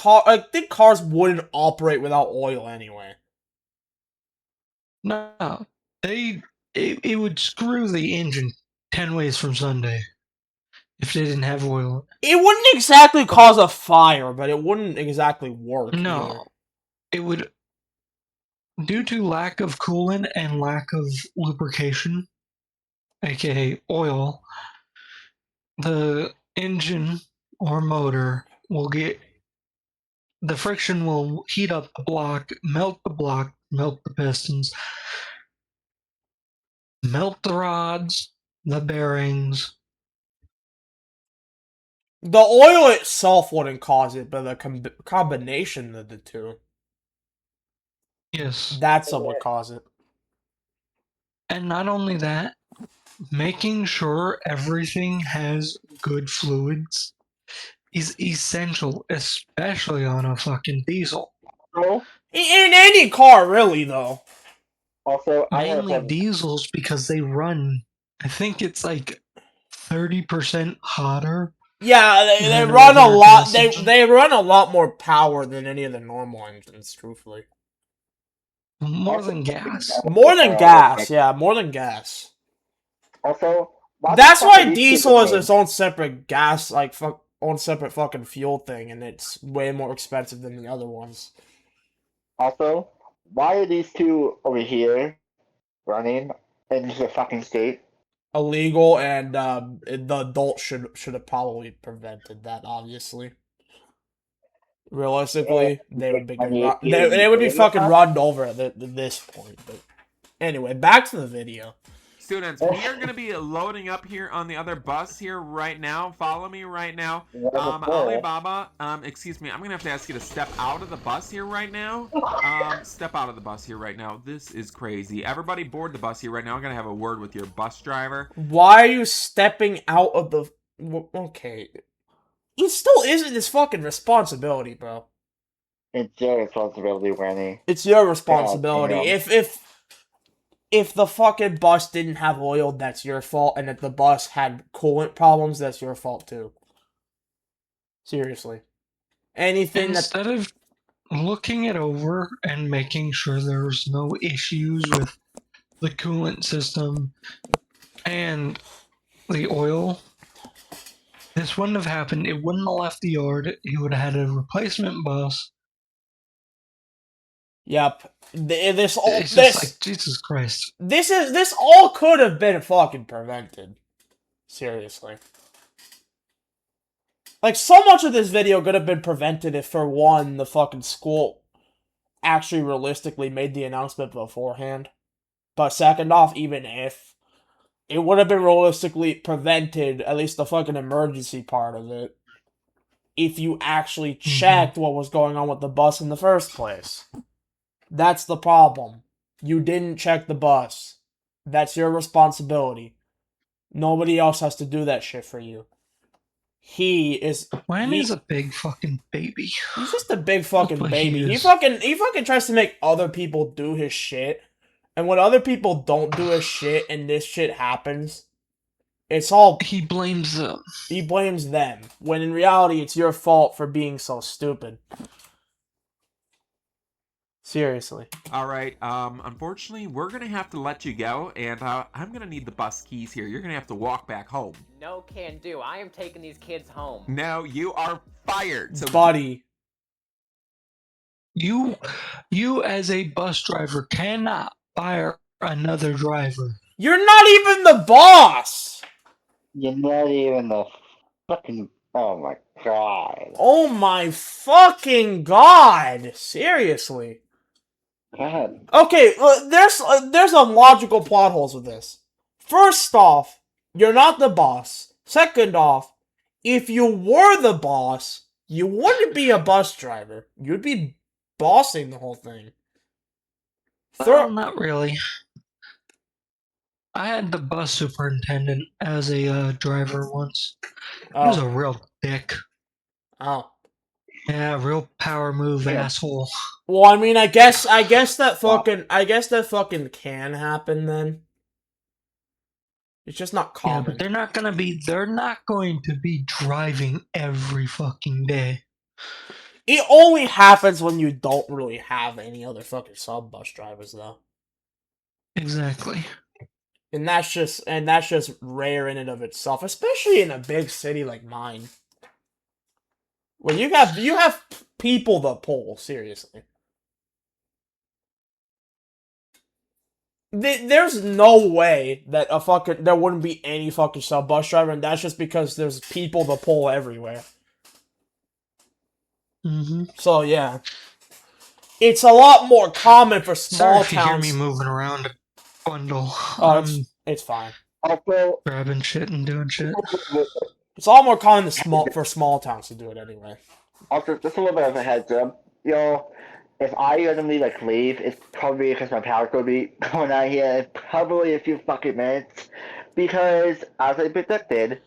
cars wouldn't operate without oil anyway. No, it would screw the engine 10 ways from Sunday if they didn't have oil. It wouldn't exactly cause a fire, but it wouldn't exactly work. No, either. it would, due to lack of coolant and lack of lubrication, aka oil, the engine or motor will get, the friction will heat up the block, melt the pistons, melt the rods, the bearings. The oil itself wouldn't cause it, but the combination of the two. Yes. That's what would cause it. And not only that, making sure everything has good fluids is essential, especially on a fucking diesel. So, In any car, really, though. also, I have Mainly diesels because they run, I think it's like 30% hotter. Yeah, they than run a regular lot. gas They engine. they run a lot more power than any of the normal engines. Truthfully, More than gas. more than gas. Yeah, more than gas. Also, That's why diesel is its own separate gas, like own separate fucking fuel thing, and it's way more expensive than the other ones. Also, why are these two over here running in the fucking state? Illegal, and the adult should have probably prevented that. Obviously, realistically, they would be they would be fucking run over at this point. But anyway, back to the video. Students, we are going to be loading up here on the other bus here right now. Follow me right now. Alibaba, excuse me, I'm going to have to ask you to step out of the bus here right now. Step out of the bus here right now. This is crazy. Everybody board the bus here right now. I'm going to have a word with your bus driver. Why are you stepping out of the... Okay. It still isn't his fucking responsibility, bro. It's your responsibility, Wanny. It's your responsibility. If the fucking bus didn't have oil, that's your fault. And if the bus had coolant problems, that's your fault too. Seriously. Anything that Instead of looking it over and making sure there's no issues with the coolant system and the oil, this wouldn't have happened. It wouldn't have left the yard. He would have had a replacement bus. Yep. This all It's just like, Jesus Christ. this all could have been fucking prevented. Seriously. Like, so much of this video could have been prevented if, for one, the fucking school actually realistically made the announcement beforehand. But second off, even if, it would have been realistically prevented, at least the fucking emergency part of it, if you actually checked what was going on with the bus in the first place. That's the problem. You didn't check the bus. That's your responsibility. Nobody else has to do that shit for you. Wanny's a big fucking baby. He's just a big fucking But baby. he He is. fucking tries to make other people do his shit. And when other people don't do his shit and this shit happens, it's all He blames them. he blames them. When in reality it's your fault for being so stupid. Seriously. All right. Unfortunately, we're gonna have to let you go, and I'm gonna need the bus keys here. You're gonna have to walk back home. No can do. I am taking these kids home. No, you are fired. So Buddy. You as a bus driver cannot fire another driver. You're not even the boss! You're not even the fucking. Oh my god. Oh my fucking god! Seriously. God. Okay, there's some logical plot holes with this. First off, you're not the boss. Second off, if you were the boss, you wouldn't be a bus driver. You'd be bossing the whole thing. Well, not really. I had the bus superintendent as a driver once. He was a real dick. Oh. Yeah, real power move asshole. Well, I mean, I guess that fucking can happen then. It's just not common. Yeah, but they're not going to be driving every fucking day. It only happens when you don't really have any other fucking sub bus drivers, though. Exactly. And that's just rare in and of itself, especially in a big city like mine. Where you have people to pull, seriously. There's no way that there wouldn't be any fucking sub bus driver, and that's just because there's people to pull everywhere. So yeah, it's a lot more common for small Sorry if towns. you hear me moving around a bundle. Oh, it's fine. Also, grabbing shit and doing shit. It's a lot more common for small towns to do it anyway. Also, just a little bit of a heads up. If I randomly leave, it's probably because my power's gonna be going out here in probably a few fucking minutes. Because as I predicted,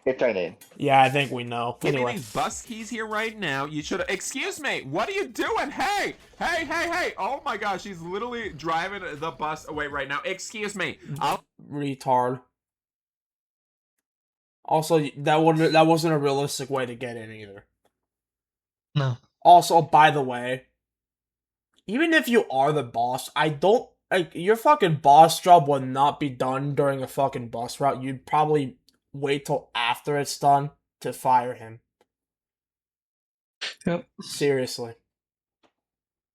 it's raining. Yeah, I think we know. Give me Anyway. these bus keys here right now. You should. Excuse me. What are you doing? Hey, hey, hey, hey! Oh my gosh, he's literally driving the bus away right now. Excuse me. Retard. Also, that wasn't a realistic way to get in either. No. Also, by the way, even if you are the boss, your fucking boss job would not be done during a fucking bus route. You'd probably wait till after it's done to fire him. Yep. Seriously.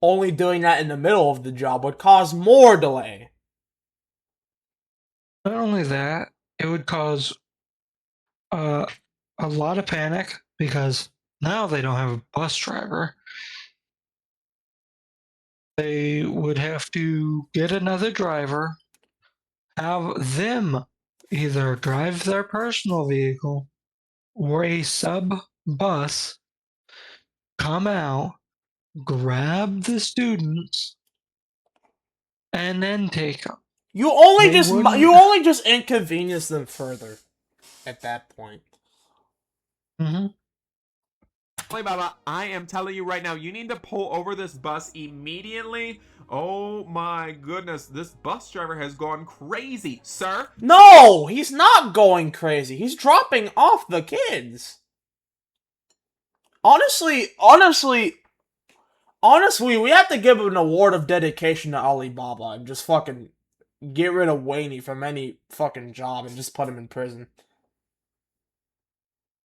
Only doing that in the middle of the job would cause more delay. Not only that, it would cause a lot of panic because now they don't have a bus driver. They would have to get another driver, have them either drive their personal vehicle or a sub bus, come out, grab the students, and then take them. You only just inconvenience them further at that point. Baba, I am telling you right now, you need to pull over this bus immediately. Oh my goodness, this bus driver has gone crazy, sir. No, he's not going crazy. He's dropping off the kids. Honestly, we have to give an award of dedication to Alibaba and just fucking get rid of Wanny from any fucking job and just put him in prison.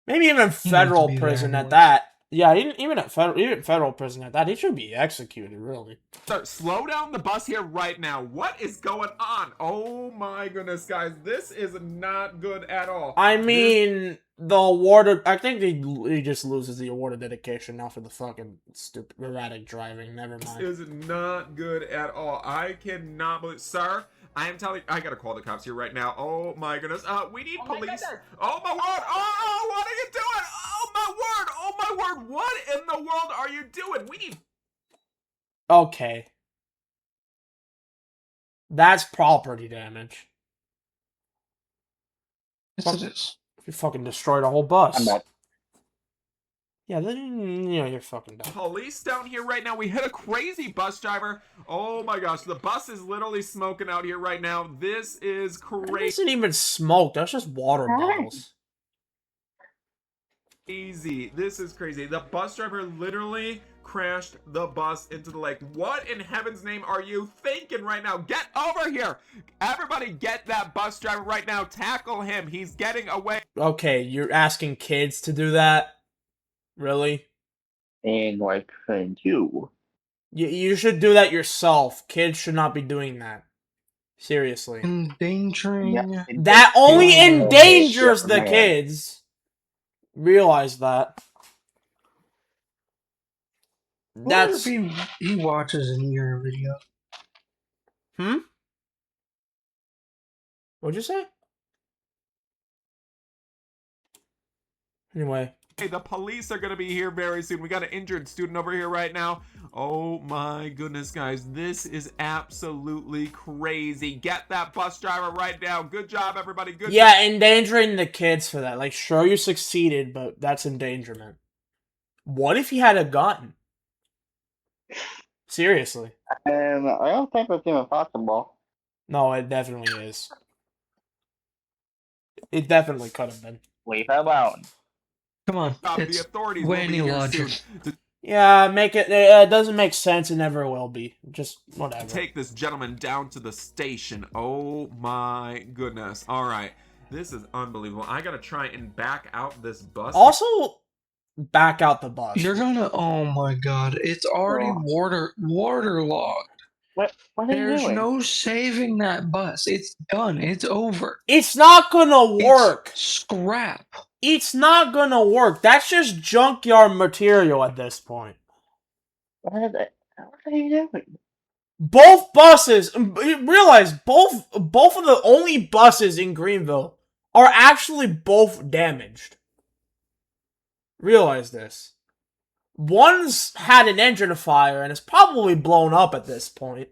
Maybe even He needs to federal be prison there at that. Yeah, even federal prison at that. He should be executed, really. So slow down the bus here right now. What is going on? Oh my goodness, guys. This is not good at all. I mean, the award of, I think he just loses the award of dedication now for the fucking stupid erratic driving. Never mind. This is not good at all. I cannot believe, sir. I am telling. I gotta call the cops here right now. Oh my goodness. We need police. Oh my word. Oh, what are you doing? Oh my word. Oh my word. What in the world are you doing? We need. Okay. That's property damage. Yes, it is. You fucking destroyed a whole bus. I'm not. Yeah, then you're fucking dumb. Police down here right now. We hit a crazy bus driver. Oh my gosh, the bus is literally smoking out here right now. This is That crazy. isn't even smoke. That's just water bottles. This is crazy. The bus driver literally crashed the bus into the lake. What in heaven's name are you thinking right now? Get over here. Everybody get that bus driver right now. Tackle him. He's getting away. Okay, you're asking kids to do that? Really? And why couldn't you? You should do that yourself. Kids should not be doing that. Seriously. Endangering. Yeah, That only Yeah. endangers the Man. kids. Realize that. What That's... if he watches an ear video? Hmm? What'd you say? Anyway. Hey, the police are going to be here very soon. We got an injured student over here right now. Oh my goodness, guys. This is absolutely crazy. Get that bus driver right now. Good job, everybody. Good Yeah, endangering the kids for that. Like, sure, you succeeded, but that's endangerment. What if he had a gun? Seriously. I don't think it's even possible. No, it definitely is. It definitely could have been. Leave it alone. Come on, job. The it's authorities will be Wanny here logic. soon to Yeah, it doesn't make sense. It never will be. Just whatever. take this gentleman down to the station. Oh my goodness. All right. This is unbelievable. I got to try and back out this bus. Also, back out the bus. You're gonna. Oh my god! It's already Oh. waterlogged. What are you There's doing? no saving that bus. It's done. It's over. It's not gonna work. It's scrap. It's not gonna work. That's just junkyard material at this point. What are you doing? Both buses, realize both of the only buses in Greenville are actually both damaged. Realize this. One's had an engine fire and is probably blown up at this point.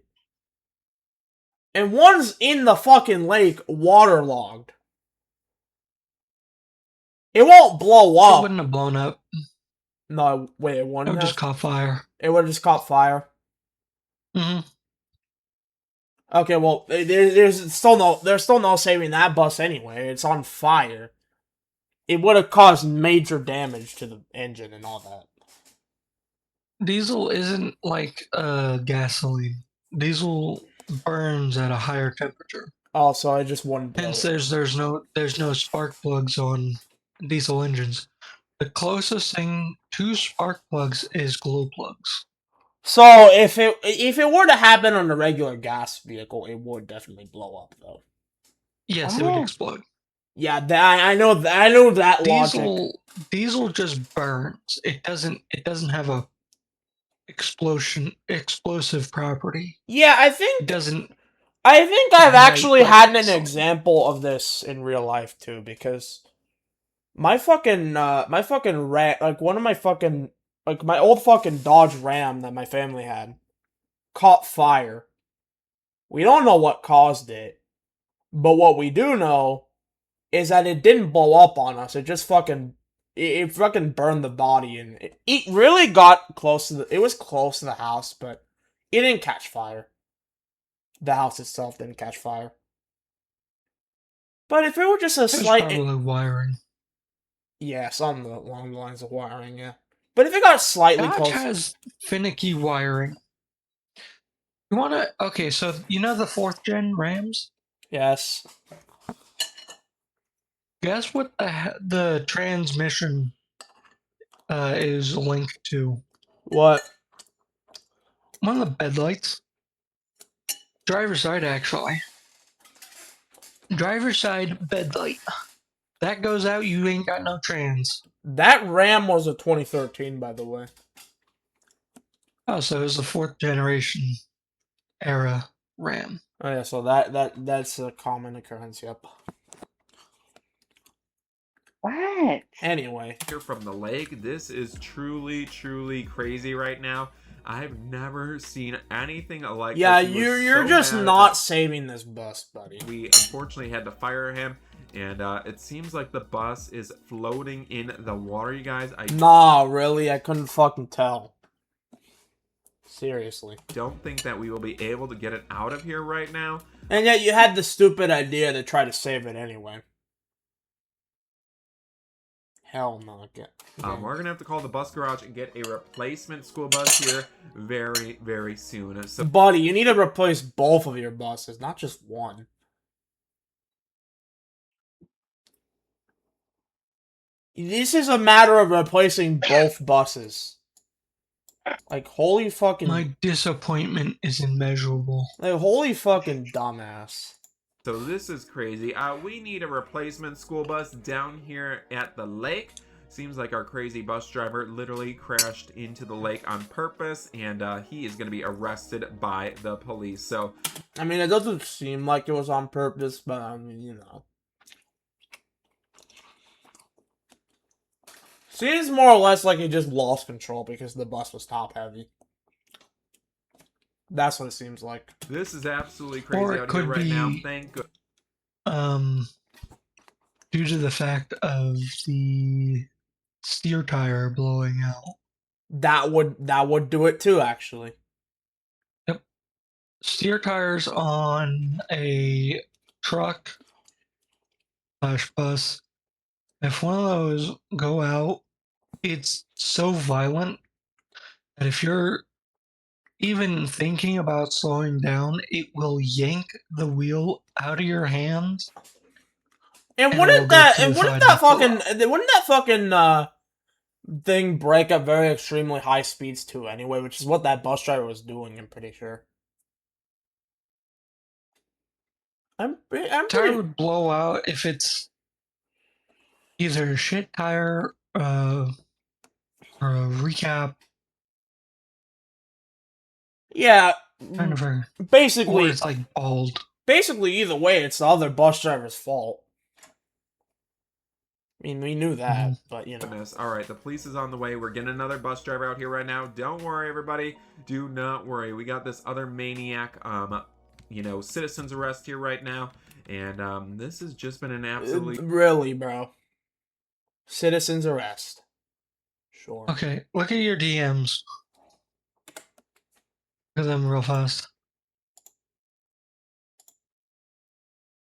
And one's in the fucking lake waterlogged. It won't blow It up. wouldn't have blown up. No, wait, it It wouldn't would have? just caught fire. It would have just caught fire. hmm Okay, well, there's still no saving that bus anyway. It's on fire. It would have caused major damage to the engine and all that. Diesel isn't like gasoline. Diesel burns at a higher temperature. Oh, so I just wouldn't blow Hence, it. there's no spark plugs on diesel engines. The closest thing to spark plugs is glow plugs. So if it were to happen on a regular gas vehicle, it would definitely blow up, though. Yes, it would Oh. explode. Yeah, I know that logic. Diesel just burns. It doesn't have a explosive property. Yeah, I It think doesn't. I've ignite actually like had an gasoline. example of this in real life too, because my fucking like one of my fucking like my old fucking Dodge Ram that my family had caught fire. We don't know what caused it, but what we do know is that it didn't blow up on us. It just fucking it fucking burned the body, and it really got close to it was close to the house, but it didn't catch fire. The house itself didn't catch fire. But if it were just a It was slight probably wiring. yeah, something along the lines of wiring, yeah. But if it got slightly Dodge close, has finicky wiring. You wanna? Okay, so you know the 4th-gen Rams? yes. Guess what the transmission is linked to? What? One of the bed lights. Driver's side, actually. Driver's side bed light. That goes out, you ain't got no trans. That Ram was a 2013, by the way. Oh, so it was the 4th generation era Ram. Oh yeah, so that's a common occurrence. Yep. What? Anyway, Here from the lake, this is truly crazy right now. I've never seen anything like yeah, this. He was you're so just mad not that saving this bus, buddy. we unfortunately had to fire him, and it seems like the bus is floating in the water, you guys. I Nah, really, I couldn't fucking tell. Seriously. don't think that we will be able to get it out of here right now. And yet you had the stupid idea to try to save it anyway. Hell no. We're gonna have to call the bus garage and get a replacement school bus here very soon. So Buddy, you need to replace both of your buses, not just one. This is a matter of replacing both buses. Like, holy fucking... My disappointment is immeasurable. Like, holy fucking dumbass. So this is crazy. We need a replacement school bus down here at the lake. Seems like our crazy bus driver literally crashed into the lake on purpose, and he is going to be arrested by the police. So, I mean, it doesn't seem like it was on purpose, but I mean, you know. Seems more or less like he just lost control because the bus was top heavy. That's what it seems like. this is absolutely crazy Or it out here could right now. be- Thank goodness. Due to the fact of the steer tire blowing out. That would do it too, actually. Yep. Steer tires on a truck / bus. If one of those go out, it's so violent that if you're even thinking about slowing down, it will yank the wheel out of your hands. And And wouldn't it'll go that to the and side and fall wouldn't that fucking thing break at very extremely high speeds too anyway, which is what that bus driver was doing, I'm pretty sure. I'm Tire pretty... would blow out if it's either a shit tire or a recap. Yeah, Kind of or basically it's like bald. basically either way, it's the other bus driver's fault. I mean, we knew that, but you know. All right, the police is on the way. We're getting another bus driver out here right now. Don't worry, everybody. Do not worry. We got this other maniac, you know, citizen's arrest here right now. And this has just been an absolutely... Really, bro. Citizen's arrest. Sure. Okay, look at your DMs. Look at them real fast.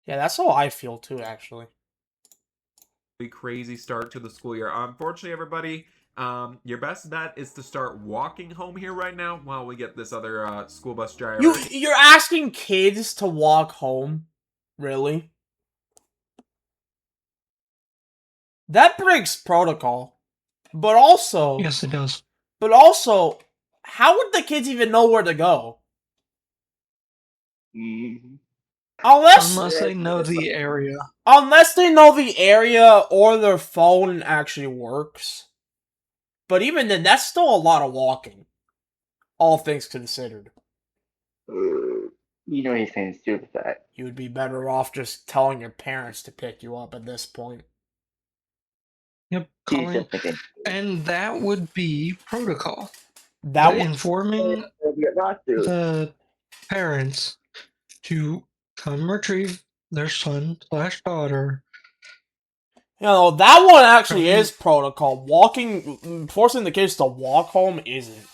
Yeah, that's how I feel too, actually. crazy start to the school year. Unfortunately, everybody, your best bet is to start walking home here right now while we get this other school bus driver. You're asking kids to walk home? Really? That breaks protocol. But also... Yes, it does. But also, how would the kids even know where to go? Unless they know the area. Unless they know the area or their phone actually works. But even then, that's still a lot of walking. All things considered. You know he's saying stupid that. You would be better off just telling your parents to pick you up at this point. Yep, He's calling. just thinking. And that would be protocol. That would... Informing Not to. the parents to come retrieve their son / daughter. You know, that one actually is protocol. Walking, forcing the kids to walk home isn't.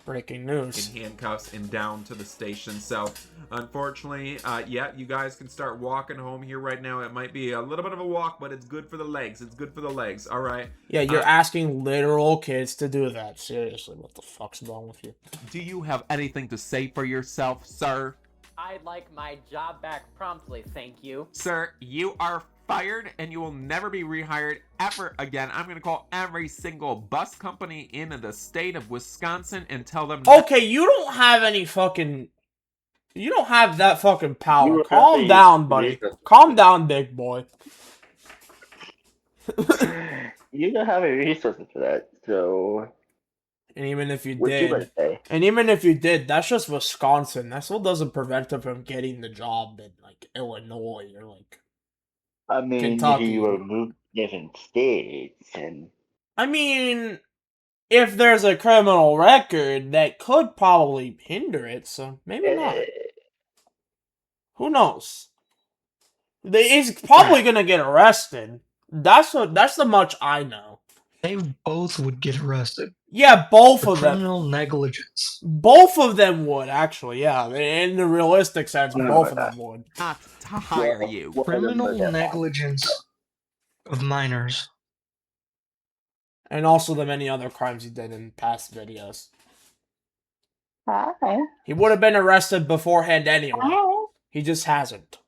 Breaking in news. handcuffs and down to the station. So unfortunately, yeah, you guys can start walking home here right now. It might be a little bit of a walk, but it's good for the legs. It's good for the legs. All right. Yeah, you're asking literal kids to do that. Seriously, what the fuck's wrong with you? Do you have anything to say for yourself, sir? I'd like my job back promptly, thank you. Sir, you are fired and you will never be rehired ever again. I'm going to call every single bus company in the state of Wisconsin and tell them... Okay, you don't have any fucking... You don't have that fucking power. You Calm have down, a buddy. reason. Calm down, big boy. You don't have any resources for that, so And even if you what you gonna did... say? And even if you did, that's just Wisconsin. That still doesn't prevent him from getting the job in, like, Illinois or, like... I mean, Kentucky. he will move different states, and I mean... If there's a criminal record, that could probably hinder it, so maybe not. Who knows? He's probably gonna get arrested. That's the much I know. They both would get arrested Yeah, both for of them. criminal negligence. Both of them would, actually, yeah. In the realistic sense, Oh, both of them would. Not to hire you. Well, Criminal then, negligence of minors. And also the many other crimes he did in past videos. He would have been arrested beforehand anyway. He just hasn't.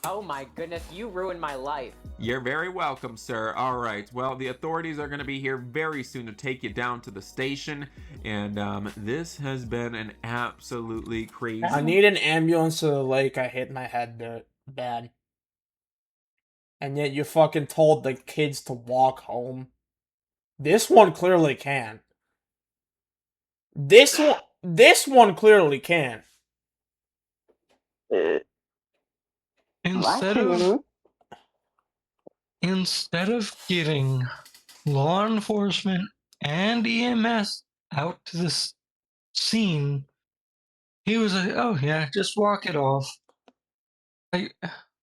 Oh my goodness, you ruined my life. You're very welcome, sir. All right. Well, the authorities are going to be here very soon to take you down to the station. And this has been an absolutely crazy... I need an ambulance to the lake. I hit my head bad. And yet you fucking told the kids to walk home. This one clearly can. This one clearly can. Instead of getting law enforcement and EMS out to the scene, he was like, "Oh yeah, just walk it off." Like,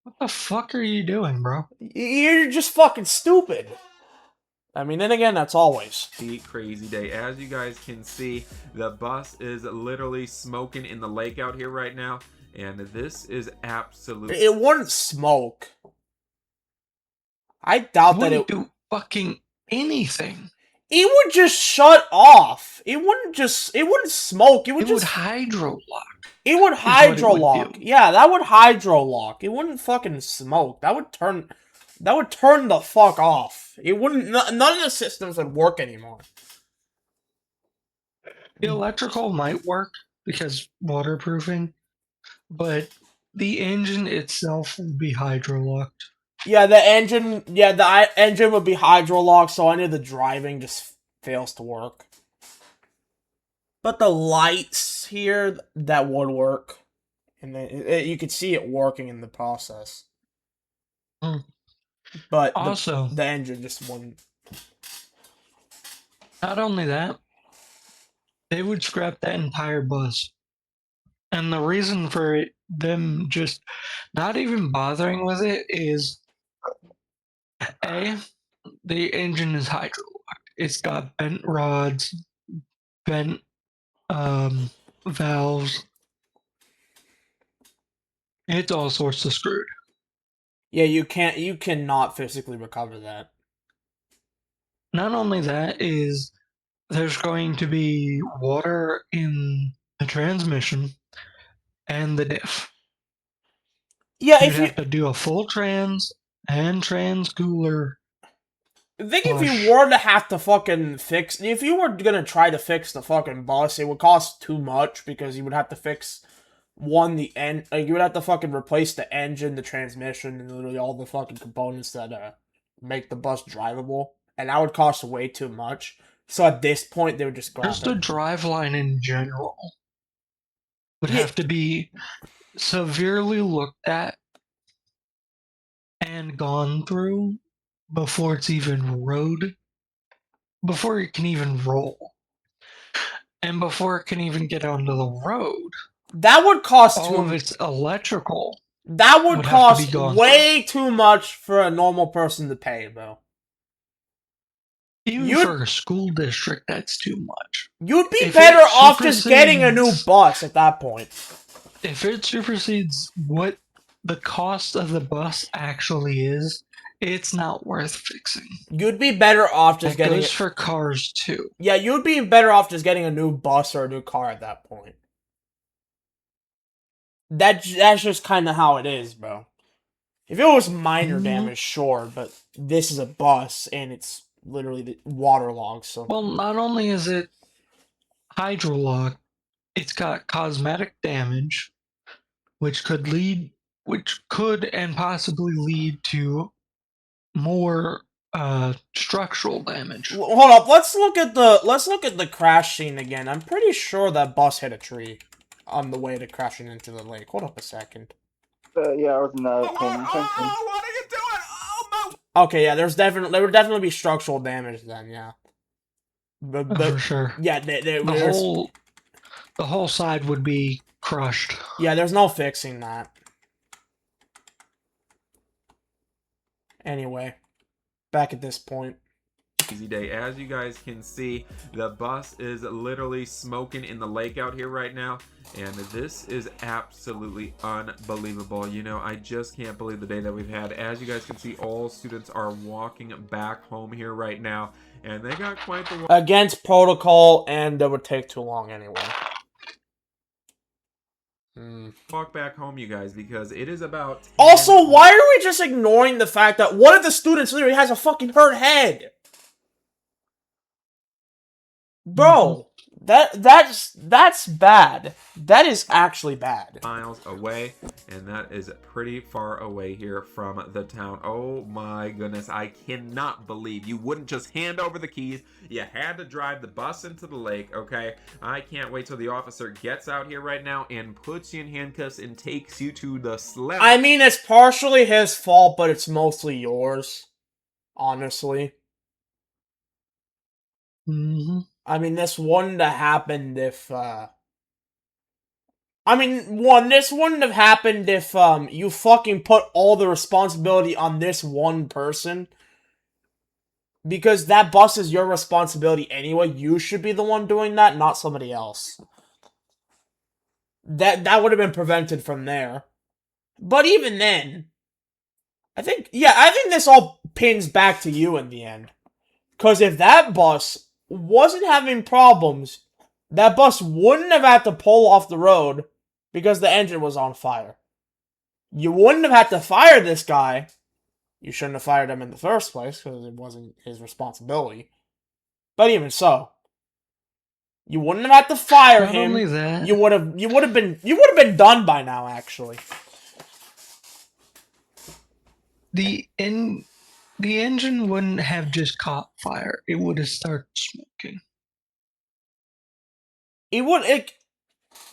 what the fuck are you doing, bro? You're just fucking stupid. I mean, then again, that's always the crazy day. As you guys can see, the bus is literally smoking in the lake out here right now. And this is absolutely... It wouldn't smoke. I doubt that it wouldn't do fucking anything. It would just shut off. It wouldn't smoke. It would hydro lock. It would hydro lock. Yeah, that would hydro lock. It wouldn't fucking smoke. That would turn the fuck off. It wouldn't. None of the systems would work anymore. The electrical might work because waterproofing, but the engine itself would be hydro locked. Yeah, the engine would be hydro locked, so any of the driving just fails to work. But the lights here, that would work. And you could see it working in the process. But also, the engine just wouldn't. Not only that, they would scrap that entire bus. And the reason for them just not even bothering with it is A, the engine is hydro locked. It's got bent rods, bent valves. It's all sorts of screwed. Yeah, you cannot physically recover that. Not only that is there's going to be water in the transmission and the diff. Yeah, You'd have to do a full trans and trans cooler. I think if you were to have to fucking fix, if you were gonna try to fix the fucking bus, it would cost too much because you would have to fix you would have to fucking replace the engine, the transmission, and literally all the fucking components that make the bus drivable, and that would cost way too much. So at this point, they would just Just the driveline in general would have to be severely looked at and gone through before it's even before it can even roll, and before it can even get onto the road. That would cost all of its electrical. That would cost way too much for a normal person to pay, bro. Even You'd- for a school district, that's too much. You'd be If better it off just getting a new supersedes- bus at that point. If it supersedes what the cost of the bus actually is, it's not worth fixing. You'd be better off just That getting goes it. for cars too. Yeah, you'd be better off just getting a new bus or a new car at that point. That's just kind of how it is, bro. If it was minor damage, sure, but this is a bus and it's literally waterlogged. So Well, not only is it hydrolocked, it's got cosmetic damage, which could and possibly lead to more structural damage. hold up, let's look at the crash scene again. I'm pretty sure that bus hit a tree on the way to crashing into the lake. Hold up a second. Yeah, I was not paying attention. What are you doing? Oh my! Okay, yeah, there would definitely be structural damage then, yeah. But For sure. yeah, The whole side would be crushed. yeah, there's no fixing that. Anyway, back at this point. Easy day. As you guys can see, the bus is literally smoking in the lake out here right now, and this is absolutely unbelievable. You know, I just can't believe the day that we've had. As you guys can see, all students are walking back home here right now, and they got quite the walk. Against protocol, and it would take too long anyway. Walk back home, you guys, because it is about 10. Also, why are we just ignoring the fact that one of the students literally has a fucking hurt head? Bro, that's bad. That is actually bad. Miles away, and that is pretty far away here from the town. Oh my goodness, I cannot believe you wouldn't just hand over the keys. You had to drive the bus into the lake, okay? I can't wait till the officer gets out here right now and puts you in handcuffs and takes you to the sled. I mean, it's partially his fault, but it's mostly yours. Honestly. I mean, this wouldn't have happened if, this wouldn't have happened if, you fucking put all the responsibility on this one person. Because that bus is your responsibility anyway. You should be the one doing that, not somebody else. That would have been prevented from there. But even then, I think this all pins back to you in the end. Because if that bus wasn't having problems, that bus wouldn't have had to pull off the road because the engine was on fire. You wouldn't have had to fire this guy. You shouldn't have fired him in the first place because it wasn't his responsibility. But even so, you wouldn't have had to fire Not him. only that, You would have been done by now. Actually, the engine wouldn't have just caught fire. It would have started smoking.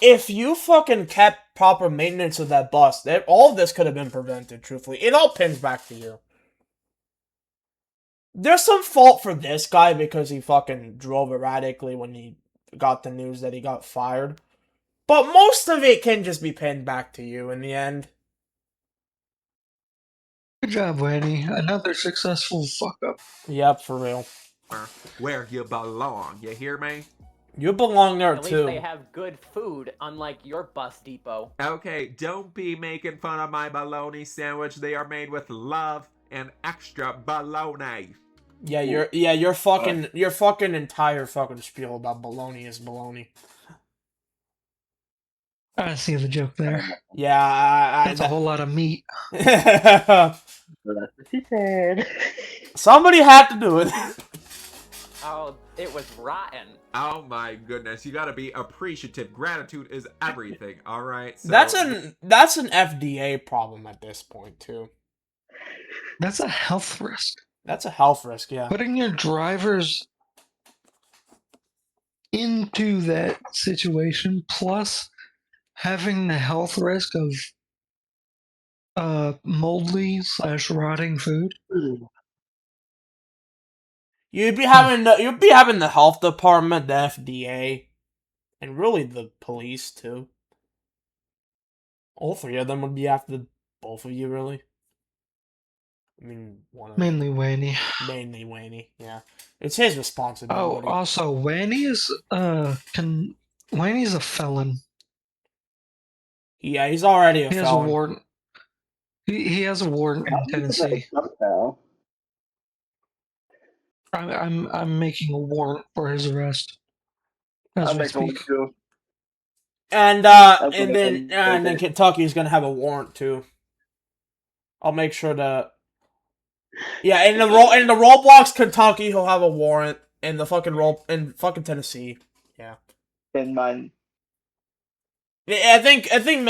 If you fucking kept proper maintenance of that bus, all of this could have been prevented. Truthfully, it all pins back to you. There's some fault for this guy because he fucking drove erratically when he got the news that he got fired. But most of it can just be pinned back to you in the end. Good job, Wanny. Another successful fuck up. Yep, for real. Where you belong, you hear me? You belong there At too. least they have good food, unlike your bus depot. Okay, don't be making fun of my bologna sandwich. They are made with love and extra bologna. Yeah, your fucking entire fucking spiel about baloney is baloney. I see the joke there. Yeah, That's a whole lot of meat. That's what she said. Somebody had to do it. Oh, it was rotten. Oh my goodness, you gotta be appreciative. Gratitude is everything, alright? So, That's an FDA problem at this point too. That's a health risk. That's a health risk, yeah. Putting your drivers into that situation, plus having the health risk of moldy/rotting food. You'd be having the health department, the FDA, and really the police too. All three of them would be after both of you, really. I mean, Mainly Wanny. mainly Wanny. Yeah, it's his Oh, responsibility. also Wanny's Wanny's a felon. Yeah, he's already a He has a felon. warrant. He has a warrant in Tennessee. Now. I'm making a warrant for his arrest as I'm we making one speak. too. And Okay, and then Kentucky's gonna have a warrant too. I'll make sure to. Yeah, in the Roblox Kentucky, he'll have a warrant. In the fucking in fucking Tennessee. Yeah. in mine. Yeah, I think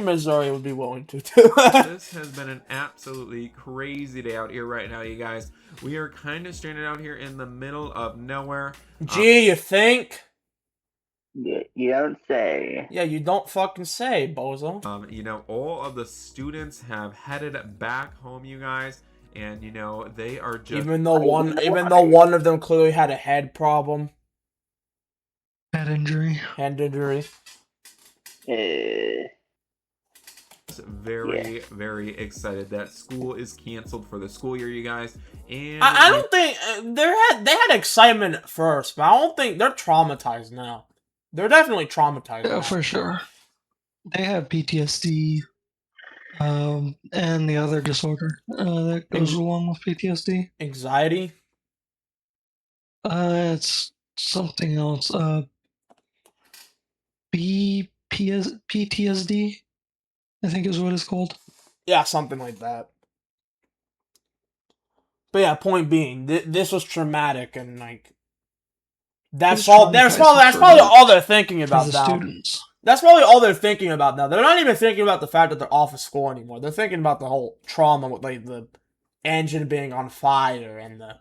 Missouri would be willing to too. This has been an absolutely crazy day out here right now, you guys. We are kind of stranded out here in the middle of nowhere. Gee, you think? You don't say. Yeah, you don't fucking say, bozo. You know, all of the students have headed back home, you guys, and you know they are just Even though one of them clearly had a head problem, Head injury. head injury. very, very excited that school is canceled for the school year, you guys. And I don't think they had excitement at first, but I don't think they're traumatized now. They're definitely traumatized. Yeah, now. for sure. They have PTSD, and the other disorder that goes along with PTSD. Anxiety. It's something else. PTSD, I think is what it's called. Yeah, something like that. But yeah, point being, this was traumatic, and like that's all. That's probably all they're thinking For about the now. students. That's probably all they're thinking about now. They're not even thinking about the fact that they're off of school anymore. They're thinking about the whole trauma with like the engine being on fire and the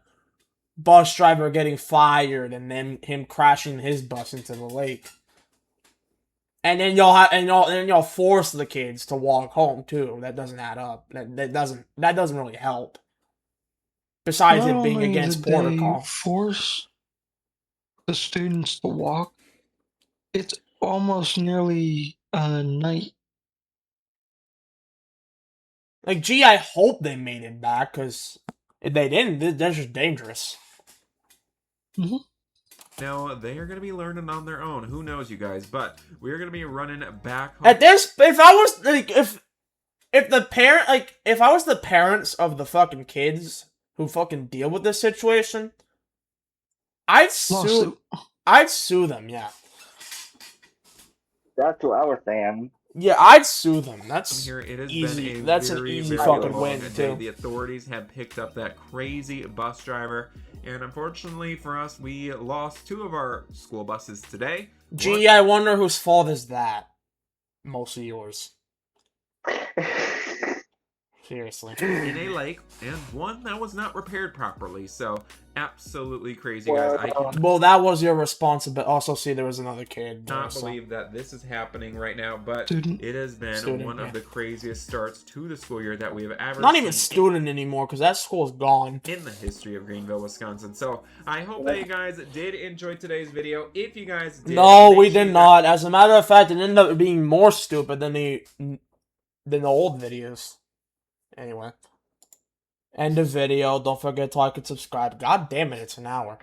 bus driver getting fired and then him crashing his bus into the lake. And then y'all force the kids to walk home too. That doesn't add up. That doesn't really help. Besides Not it being only against did they protocol. force the students to walk, it's almost nearly night. Like, gee, I hope they made it back, because if they didn't, they're just dangerous. Mm-hmm. now they are going to be learning on their own. Who knows, you guys? But we're going to be running back home. At this, if I was like, if I was the parents of the fucking kids who fucking deal with this situation, I'd sue them. Yeah. That's what I was saying. Yeah, I'd sue them. That's Here it has easy. been a That's very, an easy very fucking long win day. too. The authorities have picked up that crazy bus driver, and unfortunately for us, we lost 2 of our school buses today. Gee, I wonder whose fault is that. Mostly yours. Seriously. In a lake, and one that was not repaired properly. So absolutely crazy, guys. I Well, that was your responsibility. Also, see, there was another kid. cannot believe that this is happening right now, but Student. it has been Student, one yeah. of the craziest starts to the school year that we have ever Not even seen student anymore, because that school's gone. in the history of Greenville, Wisconsin. So I hope that you guys did enjoy today's video. If you guys did, No, make we sure did you not. As a matter of fact, it ended up being more stupid than the old videos. Anyway. End of video. Don't forget to like and subscribe. God damn it, it's an hour.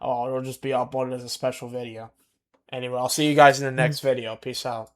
Oh, it'll just be uploaded as a special video. Anyway, I'll see you guys in the next video. Peace out.